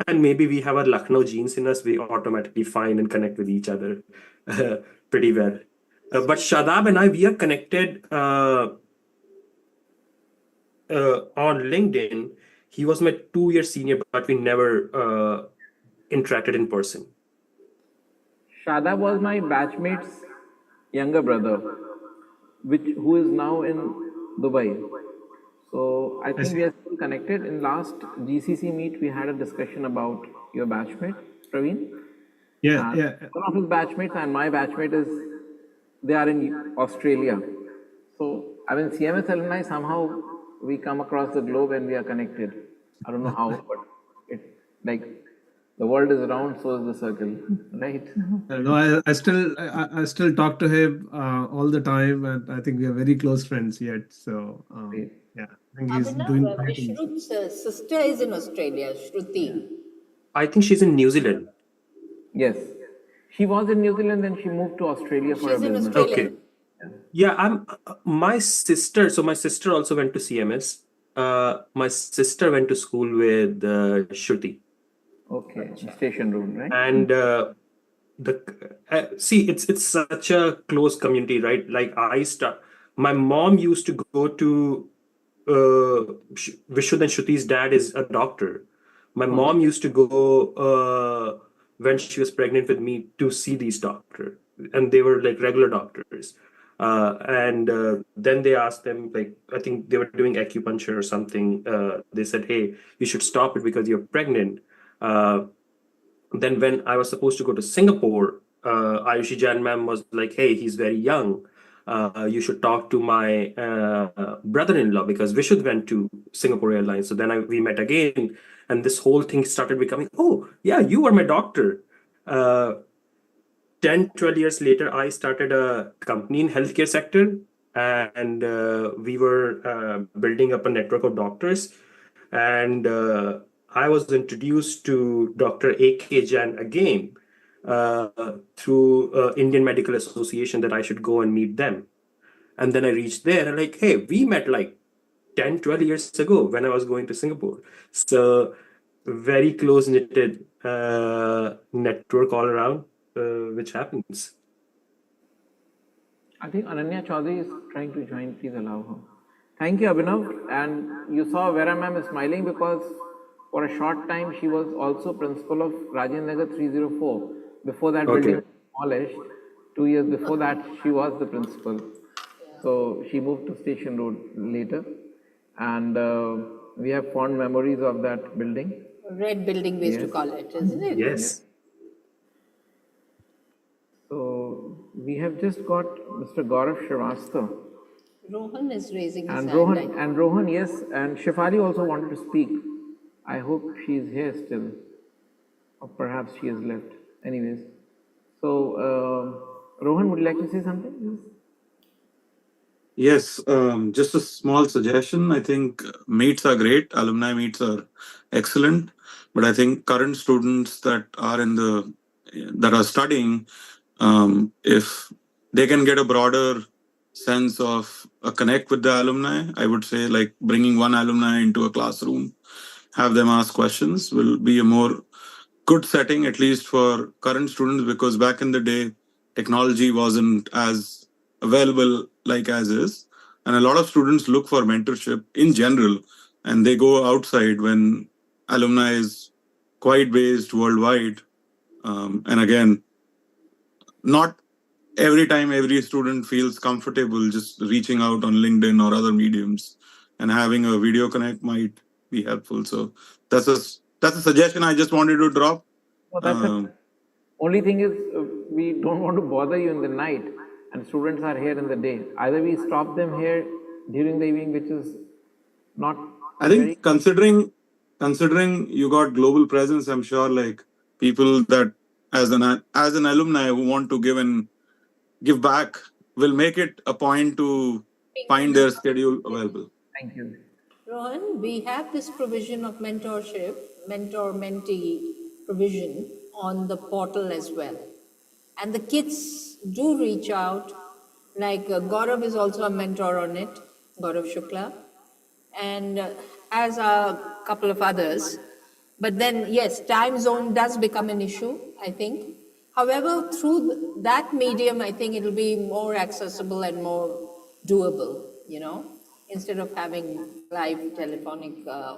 and maybe we have our Lucknow genes in us. We automatically find and connect with each other pretty well. But Shadab and I, we are connected on LinkedIn. He was my 2-year senior, but we never interacted in person. Shadab was my batchmate's younger brother, who is now in Dubai. So I think we are still connected. In last GCC meet, we had a discussion about your batchmate, Praveen. Yeah. One of his batchmates and my batchmate they are in Australia. So I mean, CMS alumni, somehow we come across the globe and we are connected. I don't know how, but the world is round, so is the circle, right? No, I still talk to him all the time, and I think we are very close friends yet. So yeah, I think he's doing great. Vishru's sister is in Australia, Shruti. I think she's in New Zealand. Yes, she was in New Zealand, then she moved to Australia for a business. Okay. Yeah, my sister. So my sister also went to CMS. My sister went to school with Shruti. Okay, Station Road, right? And see, it's such a close community, right? Like my mom used to go to Vishnu and Shruti's dad is a doctor. My mom used to go when she was pregnant with me to see these doctors, and they were like regular doctors. And then they asked them, like, I think they were doing acupuncture or something. They said, "Hey, you should stop it because you're pregnant." Then when I was supposed to go to Singapore, Ayushi Jain ma'am was like, "Hey, he's very young. You should talk to my brother-in-law," because Vishud went to Singapore Airlines. So then we met again, and this whole thing started becoming, "Oh, yeah, you are my doctor." 10, 12 years later, I started a company in healthcare sector, and we were building up a network of doctors. And I was introduced to Dr. A.K. Jain again through Indian Medical Association, that I should go and meet them. And then I reached there and like, hey, we met like 10, 12 years ago when I was going to Singapore. So very close-knitted network all around, which happens. I think Ananya Chaudhary is trying to join. Please allow her. Thank you, Abhinav. And you saw Vera ma'am is smiling because for a short time she was also principal of Rajendra Nagar 304. Before that building was demolished, 2 years before that she was the principal. So she moved to Station Road later. And we have fond memories of that building. Red building we used to call it, isn't it? Yes. So we have just got Mr. Gaurav Srivastava. Rohan is raising his And hand. Rohan, yes, and Shefali also wanted to speak. I hope she is here still, or perhaps she has left. Anyways, so Rohan, would you like to say something? Yes, just a small suggestion. I think meets are great, alumni meets are excellent, but I think current students that are studying, if they can get a broader sense of a connect with the alumni, I would say like bringing one alumni into a classroom have them ask questions will be a more good setting, at least for current students, because back in the day, technology wasn't as available like as is. And a lot of students look for mentorship in general, and they go outside when alumni is quite based worldwide. And again, not every time every student feels comfortable just reaching out on LinkedIn or other mediums, and having a video connect might be helpful. So that's a suggestion I just wanted to drop. No, that's it. Only thing is, we don't want to bother you in the night, and students are here in the day. Either we stop them here during the evening, which is not. I think considering you got global presence, I'm sure like people that as an alumni who want to give back will make it a point to find their schedule available. Thank you. Rohan, we have this provision of mentorship, mentor-mentee provision on the portal as well. And the kids do reach out, like Gaurav is also a mentor on it, Gaurav Shukla, and as a couple of others. But then, yes, time zone does become an issue, I think. However, through that medium, I think it'll be more accessible and more doable, instead of having live telephonic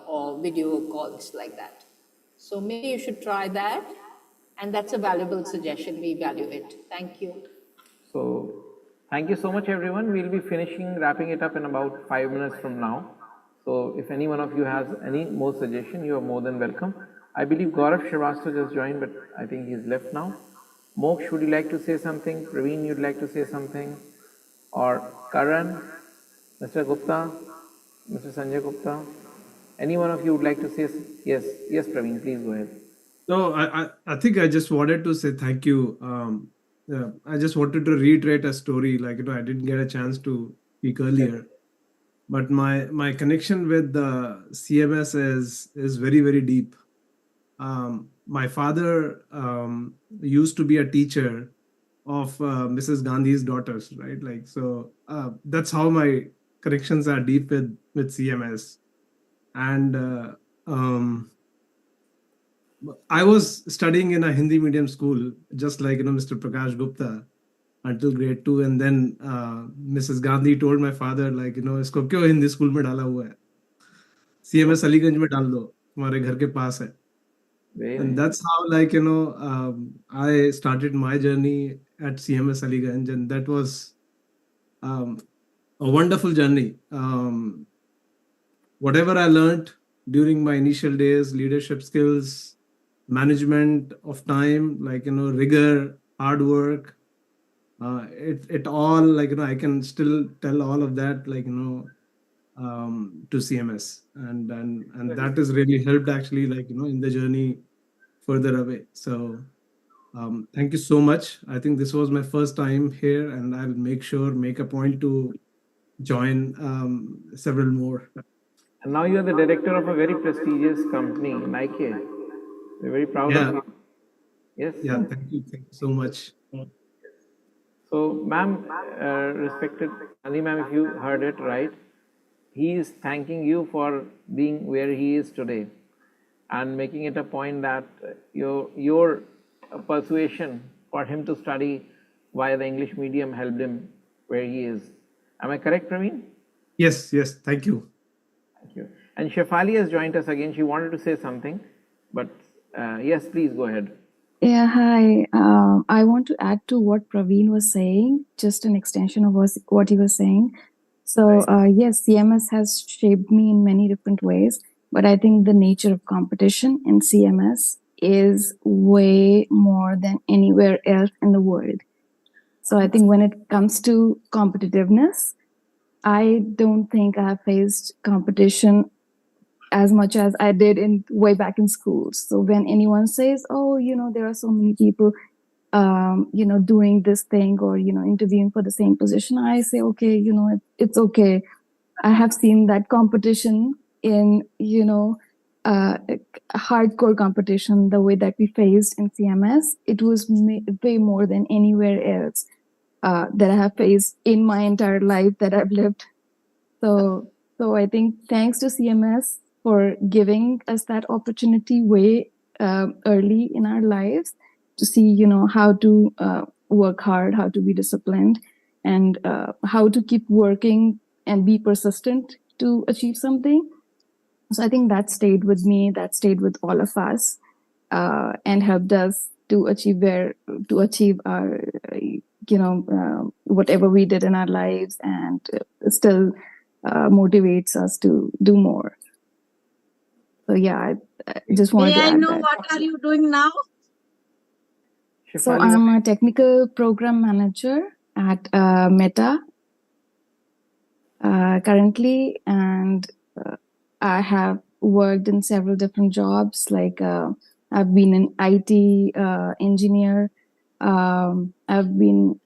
or video calls like that. So maybe you should try that. And that's a valuable suggestion. We value it. Thank you. So, thank you so much, everyone. We'll be wrapping it up in about 5 minutes from now. So, if any one of you has any more suggestion, you are more than welcome. I believe Gaurav Srivastava just joined, but I think he's left now. Moksh, would you like to say something? Praveen, you'd like to say something? Or Karan, Mr. Gupta, Mr. Sanjay Gupta? Any one of you would like to say? Yes, Praveen, please go ahead. No, I think I just wanted to say thank you. I just wanted to reiterate a story. Like, I didn't get a chance to speak earlier, but my connection with the CMS is very, very deep. My father used to be a teacher of Mrs. Gandhi's daughters, right? Like, so that's how my connections are deep with CMS. And I was studying in a Hindi medium school, just like Mr. Prakash Gupta, until grade 2, and then Mrs. Gandhi told my father, like, इसको क्यों Hindi school में डाला हुआ है? CMS Aliganj में डाल दो, तुम्हारे घर के पास है. And that's how, like, I started my journey at CMS Aliganj, and that was a wonderful journey. Whatever I learned during my initial days, leadership skills, management of time, like, rigor, hard work, it all, like, I can still tell all of that, like, to CMS, and that has really helped actually, like, in the journey further away. So thank you so much. I think this was my first time here, and I'll make a point to join several more. And now you're the director of a very prestigious company, Nike. We're very proud of you. Yes. Yeah, thank you so much. So, ma'am, respected Gandhi ma'am, if you heard it right, he is thanking you for being where he is today, and making it a point that your persuasion for him to study via the English medium helped him where he is. Am I correct, Praveen? Yes, thank you. Thank you. And Shefali has joined us again. She wanted to say something, but yes, please go ahead. Yeah, hi. I want to add to what Praveen was saying, just an extension of what he was saying. So yes, CMS has shaped me in many different ways, but I think the nature of competition in CMS is way more than anywhere else in the world. So I think when it comes to competitiveness, I don't think I have faced competition as much as I did way back in school. So when anyone says, oh, there are so many people, doing this thing or, interviewing for the same position, I say, okay, it's okay. I have seen that competition in, hardcore competition, the way that we faced in CMS. It was way more than anywhere else that I have faced in my entire life that I've lived. So I think thanks to CMS, for giving us that opportunity way early in our lives to see, how to work hard, how to be disciplined, and how to keep working and be persistent to achieve something. So I think that stayed with me, that stayed with all of us, and helped us to achieve our, whatever we did in our lives, and still motivates us to do more. So yeah, I just wanted May to I add know that. what are you doing now? So I'm a technical program manager at Meta currently, and I have worked in several different jobs. Like I've been an IT engineer. I've been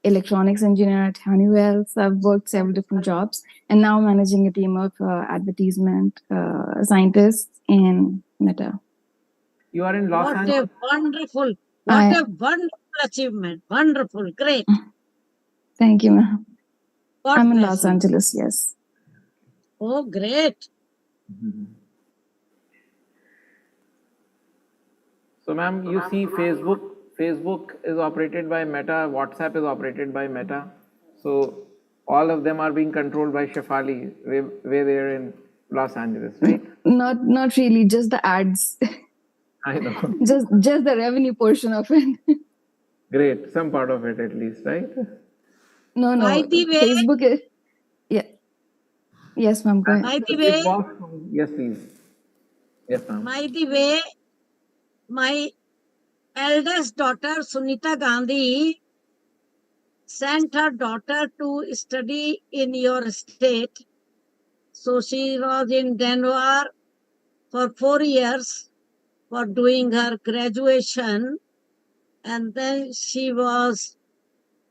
electronics engineer at Honeywell. So I've worked several different jobs, and now managing a team of advertisement scientists in Meta. You are in Los Angeles. What a wonderful achievement. Wonderful. Great. Thank you, ma'am. God I'm in bless Los you. Angeles, yes. Oh, great. So, ma'am, you see Facebook is operated by Meta, WhatsApp is operated by Meta. So all of them are being controlled by Shefali, way there in Los Angeles, right? Not really, just the ads. I know. just the revenue portion of it. Great, some part of it at least, right? No, By the way, Facebook is, yeah. Yes, ma'am, go ahead. by the way, Yes, please. Yes, ma'am. by the way, my eldest daughter, Sunita Gandhi, sent her daughter to study in your state. So she was in Denver for 4 years for doing her graduation. And then she was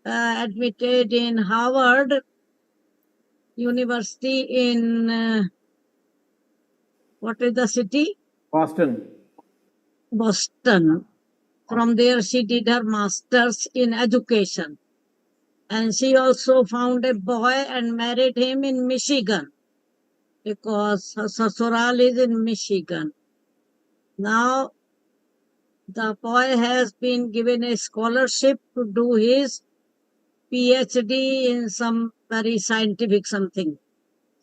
admitted in Harvard University in, what is the city? Boston. Boston. From there, she did her master's in education. And she also found a boy and married him in Michigan because her sasural is in Michigan. Now, the boy has been given a scholarship to do his PhD in some very scientific something.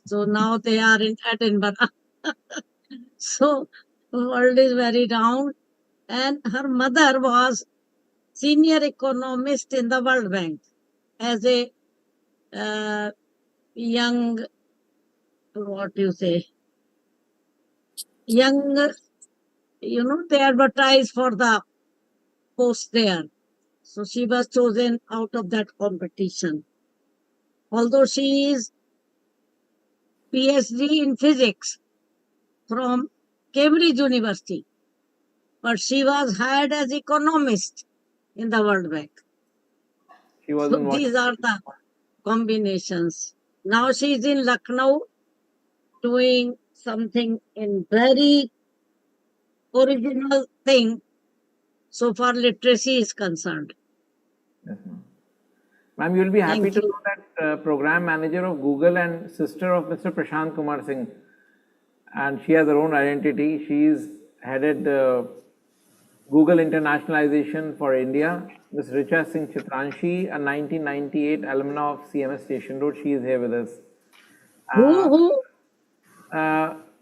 So now they are in Edinburgh. So the world is very round. And her mother was senior economist in the World Bank as a young, what you say, young, they advertise for the post there. So she was chosen out of that competition. Although she is PhD in physics from Cambridge University, but she was hired as economist in the World Bank. She was So in these are the combinations. Now she is in Lucknow doing something in very original thing so far literacy is concerned. Yes, ma'am. Ma'am, you will be happy Thank to you. know that program manager of Google and sister of Mr. Prashant Kumar Singh. And she has her own identity. She's headed Google internationalization for India. Ms. Richa Singh Chitranshi, a 1998 alumna of CMS Station Road. She is here with us. Who?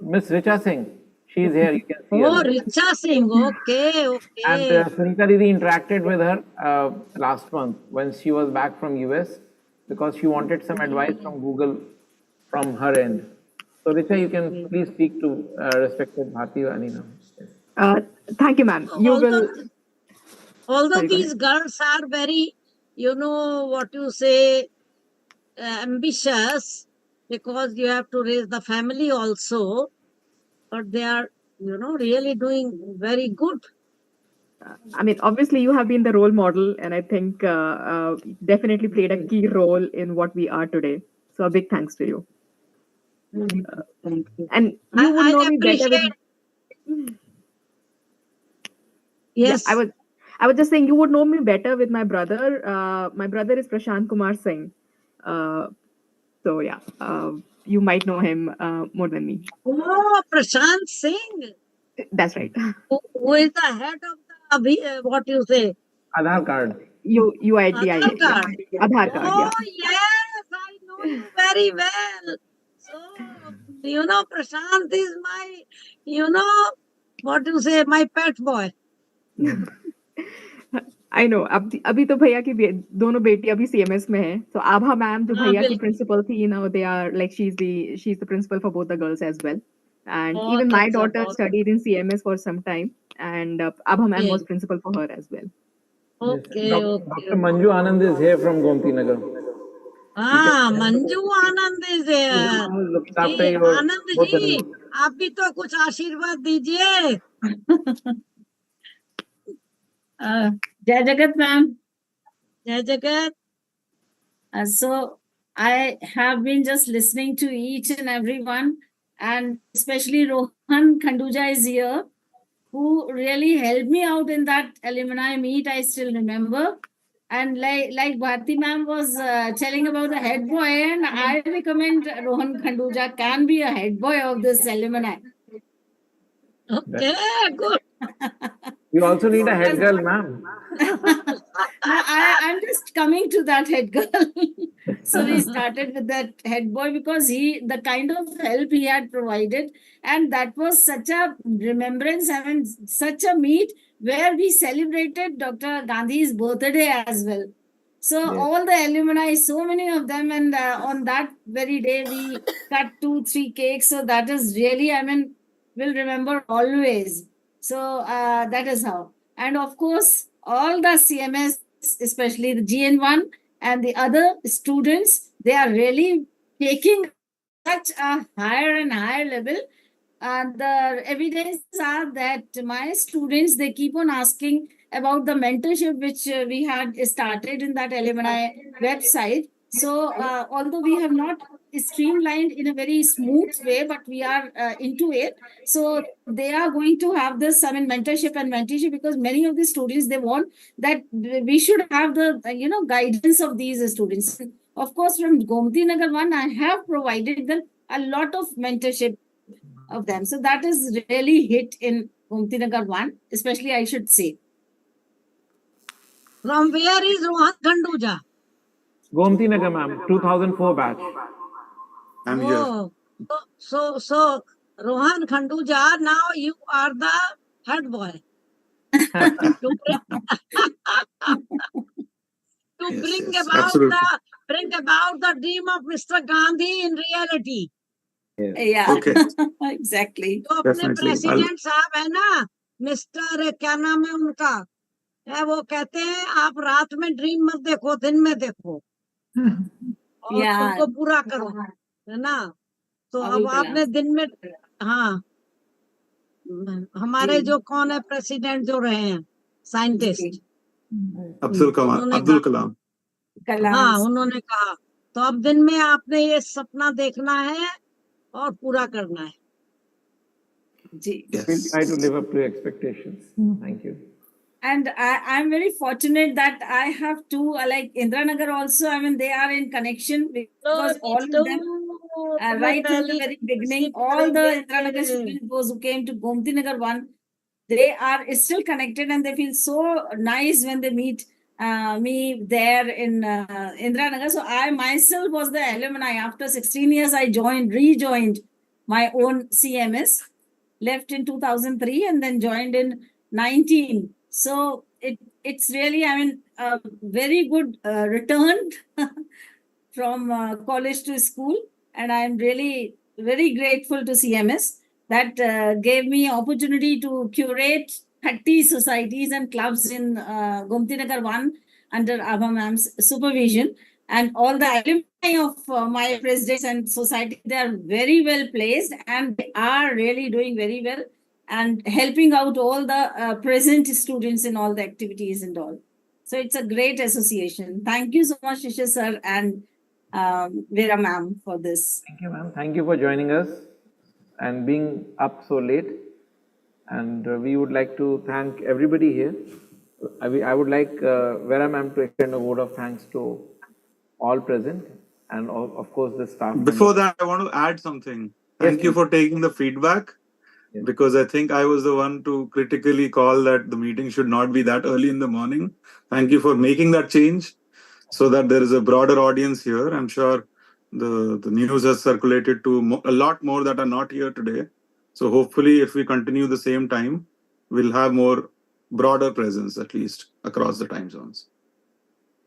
Ms. Richa Singh. She is here. You can see Oh, her. Richa Singh. Okay, And okay. Sunita Didi interacted with her last month when she was back from US because she wanted some advice from Google from her end. So Richa, you can please speak to respected Bharti Vani now. Yes. Thank you, ma'am. You will. Although Sorry, go these ahead. girls are very, what you say, ambitious, because you have to raise the family also, but they are, really doing very good. I mean, obviously, you have been the role model, and I think definitely played a key role in what we are today. So, a big thanks to you. Thank you. And you would know I me better with. Yes. Yeah, I was just saying you would know me better with my brother. My brother is Prashant Kumar Singh. So yeah, You might know him more than me. Oh, Prashant Singh. That's right. Who is the head of the, what you say? Aadhaar card. UID. Aadhaar card. Aadhaar card, yeah. Oh, yes, I know you very well. So, Prashant is my, what you say, my pet boy. I know. अभी तो भैया की दोनों बेटी अभी CMS में है. So आभा ma'am जो भैया की principal थी, now they are like she's the principal for both the girls as well. And even my daughter studied in CMS for some time, and Abha ma'am was principal for her as well. Okay, Dr. Manju Anand is here from Gomti Nagar. हाँ, मंजू आनंद is there. Looks after Hey, your Anand both the ji, needs. आप भी तो कुछ आशीर्वाद दीजिए. Jai Jagat ma'am. Jai Jagat. So I have been just listening to each and everyone, and especially Rohan Khanduja is here, who really helped me out in that alumni meet. I still remember. And like Bharti ma'am was telling about the head boy, and I recommend Rohan Khanduja can be a head boy of this alumni. Okay, good. You also need a head girl, ma'am. No, I'm just coming to that head girl. So we started with that head boy because the kind of help he had provided, and that was such a remembrance. I mean, such a meet where we celebrated Dr. Gandhi's birthday as well. So all the alumni, so many of them, and on that very day we cut 2-3 cakes. So that is really, I mean, we'll remember always. So that is how. And of course, all the CMS, especially the GN1 and the other students, they are really taking such a higher and higher level. And the evidences are that my students, they keep on asking about the mentorship which we had started in that alumni website. So although we have not streamlined in a very smooth way, but we are into it. So they are going to have this, I mean, mentorship and mentorship, because many of the students, they want that we should have the, guidance of these students. Of course, from Gomti Nagar 1, I have provided them a lot of mentorship of them. So that is really hit in Gomti Nagar 1, especially I should say. From where is Rohan Khanduja? Gomti Nagar, ma'am, 2004 batch. I'm here. Oh, so Rohan Khanduja, now you are the head boy. to bring about the dream of Mr. Gandhi in reality. Yeah, Okay. exactly. तो अपने Definitely. President साहब है ना, mister क्या नाम है उनका, है वो कहते हैं आप रात में ड्रीम मत देखो, दिन में देखो और उनको पूरा करो, है ना. तो अब आपने दिन में, हाँ, हमारे जो कौन है प्रेसिडेंट जो रहे हैं साइंटिस्ट, Abdul Kalam. हाँ, उन्होंने कहा तो अब दिन में आपने ये सपना देखना है और पूरा करना है. We'll try to live up to expectations. Thank you. And I'm very fortunate that I have two, like Indranagar also, I mean, they are in connection because all of them, right from the very beginning, all the Indranagar students, those who came to Gomti Nagar 1, they are still connected and they feel so nice when they meet me there in Indranagar. So I myself was the alumni. After 16 years, I rejoined my own CMS, left in 2003 and then joined in 19. So it's really, I mean, a very good return from college to school. And I'm really very grateful to CMS that gave me opportunity to curate 30 societies and clubs in Gomti Nagar 1 under Abha ma'am's supervision. And all the alumni of my presidents and society, they are very well placed and they are really doing very well and helping out all the present students in all the activities and all. So it's a great association. Thank you so much, Shisha sir and Vera ma'am, for this. Thank you, ma'am. Thank you for joining us and being up so late. And we would like to thank everybody here. I would like Vera ma'am to extend a word of thanks to all present and of course the staff. Before that, I want to add something. Thank you for taking the feedback, because I think I was the one to critically call that the meeting should not be that early in the morning. Thank you for making that change so that there is a broader audience here. I'm sure the news has circulated to a lot more that are not here today. So hopefully, if we continue the same time, we'll have more broader presence, at least across the time zones.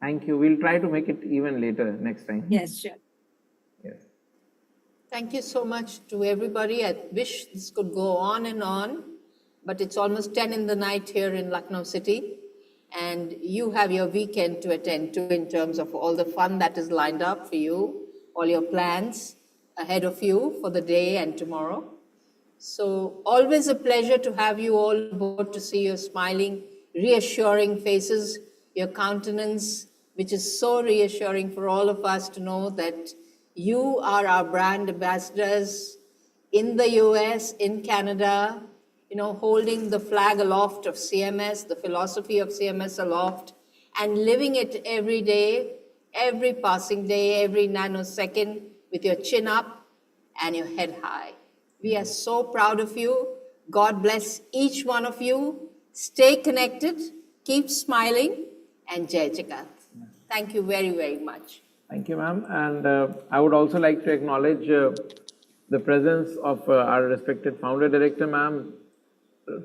Thank you. We'll try to make it even later next time. Yes, sure. Yes. Thank you so much to everybody. I wish this could go on, but it's almost 10 in the night here in Lucknow City. And you have your weekend to attend to in terms of all the fun that is lined up for you, all your plans ahead of you for the day and tomorrow. So always a pleasure to have you all aboard, to see your smiling, reassuring faces, your countenance, which is so reassuring for all of us to know that you are our brand ambassadors in the US, in Canada, holding the flag aloft of CMS, the philosophy of CMS aloft, and living it every day, every passing day, every nanosecond, with your chin up and your head high. We are so proud of you. God bless each one of you. Stay connected, keep smiling, and Jai Jagat. Thank you very, very much. Thank you, ma'am. And I would also like to acknowledge the presence of our respected founder director, ma'am,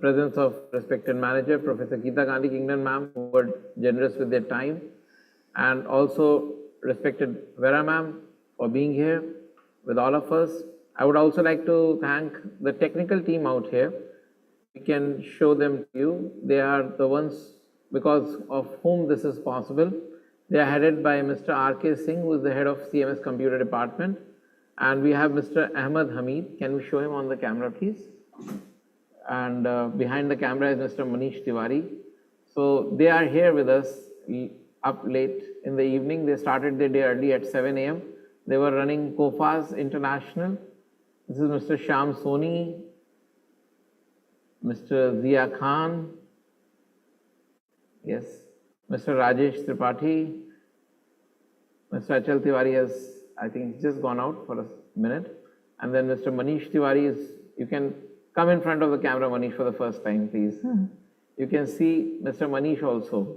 presence of respected manager, Professor Geeta Gandhi Kingdon, ma'am, who were generous with their time, and also respected Vera, ma'am, for being here with all of us. I would also like to thank the technical team out here. We can show them to you. They are the ones because of whom this is possible. They are headed by Mr. R.K. Singh, who is the head of CMS Computer Department. And we have Mr. Ahmed Hamid. Can we show him on the camera, please? And behind the camera is Mr. Manish Tiwari. So they are here with us up late in the evening. They started their day early at 7 a.m. They were running COFAS International. This is Mr. Shyam Soni, Mr. Zia Khan, yes, Mr. Rajesh Tripathi, Mr. Achal Tiwari has, I think, just gone out for a minute. And then Mr. Manish Tiwari is, you can come in front of the camera, Manish, for the first time, please. You can see Mr. Manish also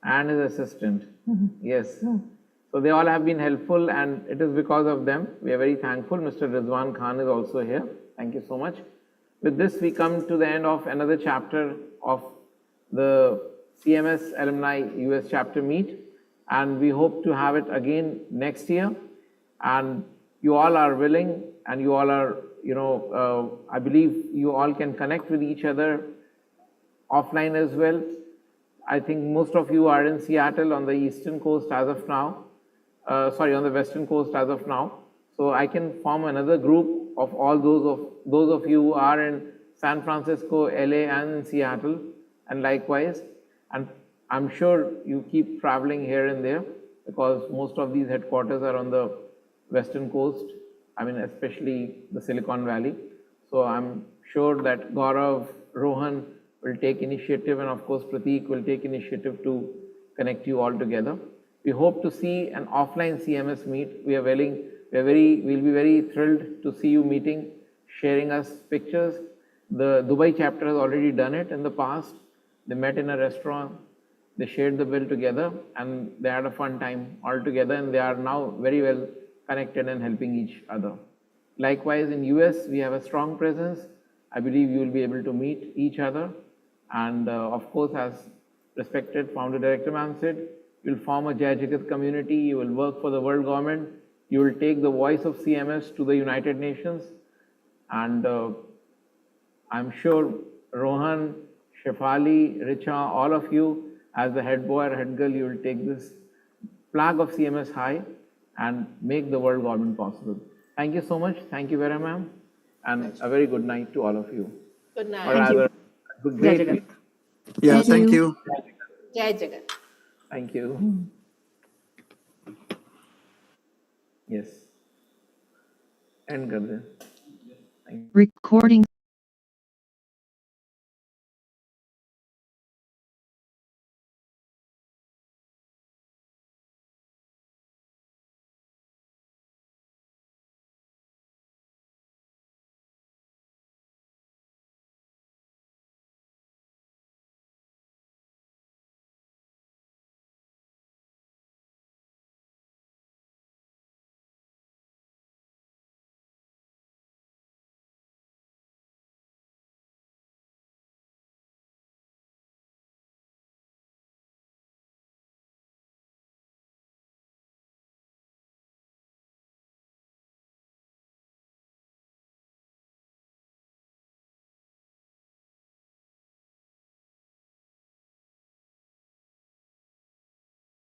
and his assistant. Yes. So they all have been helpful, and it is because of them. We are very thankful. Mr. Rizwan Khan is also here. Thank you so much. With this, we come to the end of another chapter of the CMS Alumni US chapter meet, and we hope to have it again next year. And you all are willing, and you all are, I believe you all can connect with each other offline as well. I think most of you are in Seattle on the eastern coast as of now. On the western coast as of now. So I can form another group of all those of you who are in San Francisco, LA, and in Seattle, and likewise. And I'm sure you keep traveling here and there, because most of these headquarters are on the western coast. I mean, especially the Silicon Valley. So I'm sure that Gaurav, Rohan will take initiative, and of course Prateek will take initiative to connect you all together. We hope to see an offline CMS meet. We'll be very thrilled to see you meeting, sharing us pictures. The Dubai chapter has already done it in the past. They met in a restaurant, they shared the bill together, and they had a fun time all together, and they are now very well connected and helping each other. Likewise, in US, we have a strong presence. I believe you will be able to meet each other. And of course, as respected founder director ma'am said, you will form a Jai Jagat community, you will work for the world government, you will take the voice of CMS to the United Nations. And I'm sure Rohan, Shefali, Richa, all of you, as the head boy or head girl, you will take this flag of CMS high and make the world government possible. Thank you so much. Thank you very much. And a very good night to all of you. Good night. Or rather, good Jai day. Jagat. Yeah, thank you. Jai Jagat. Thank you. Yes. End kar de. Recording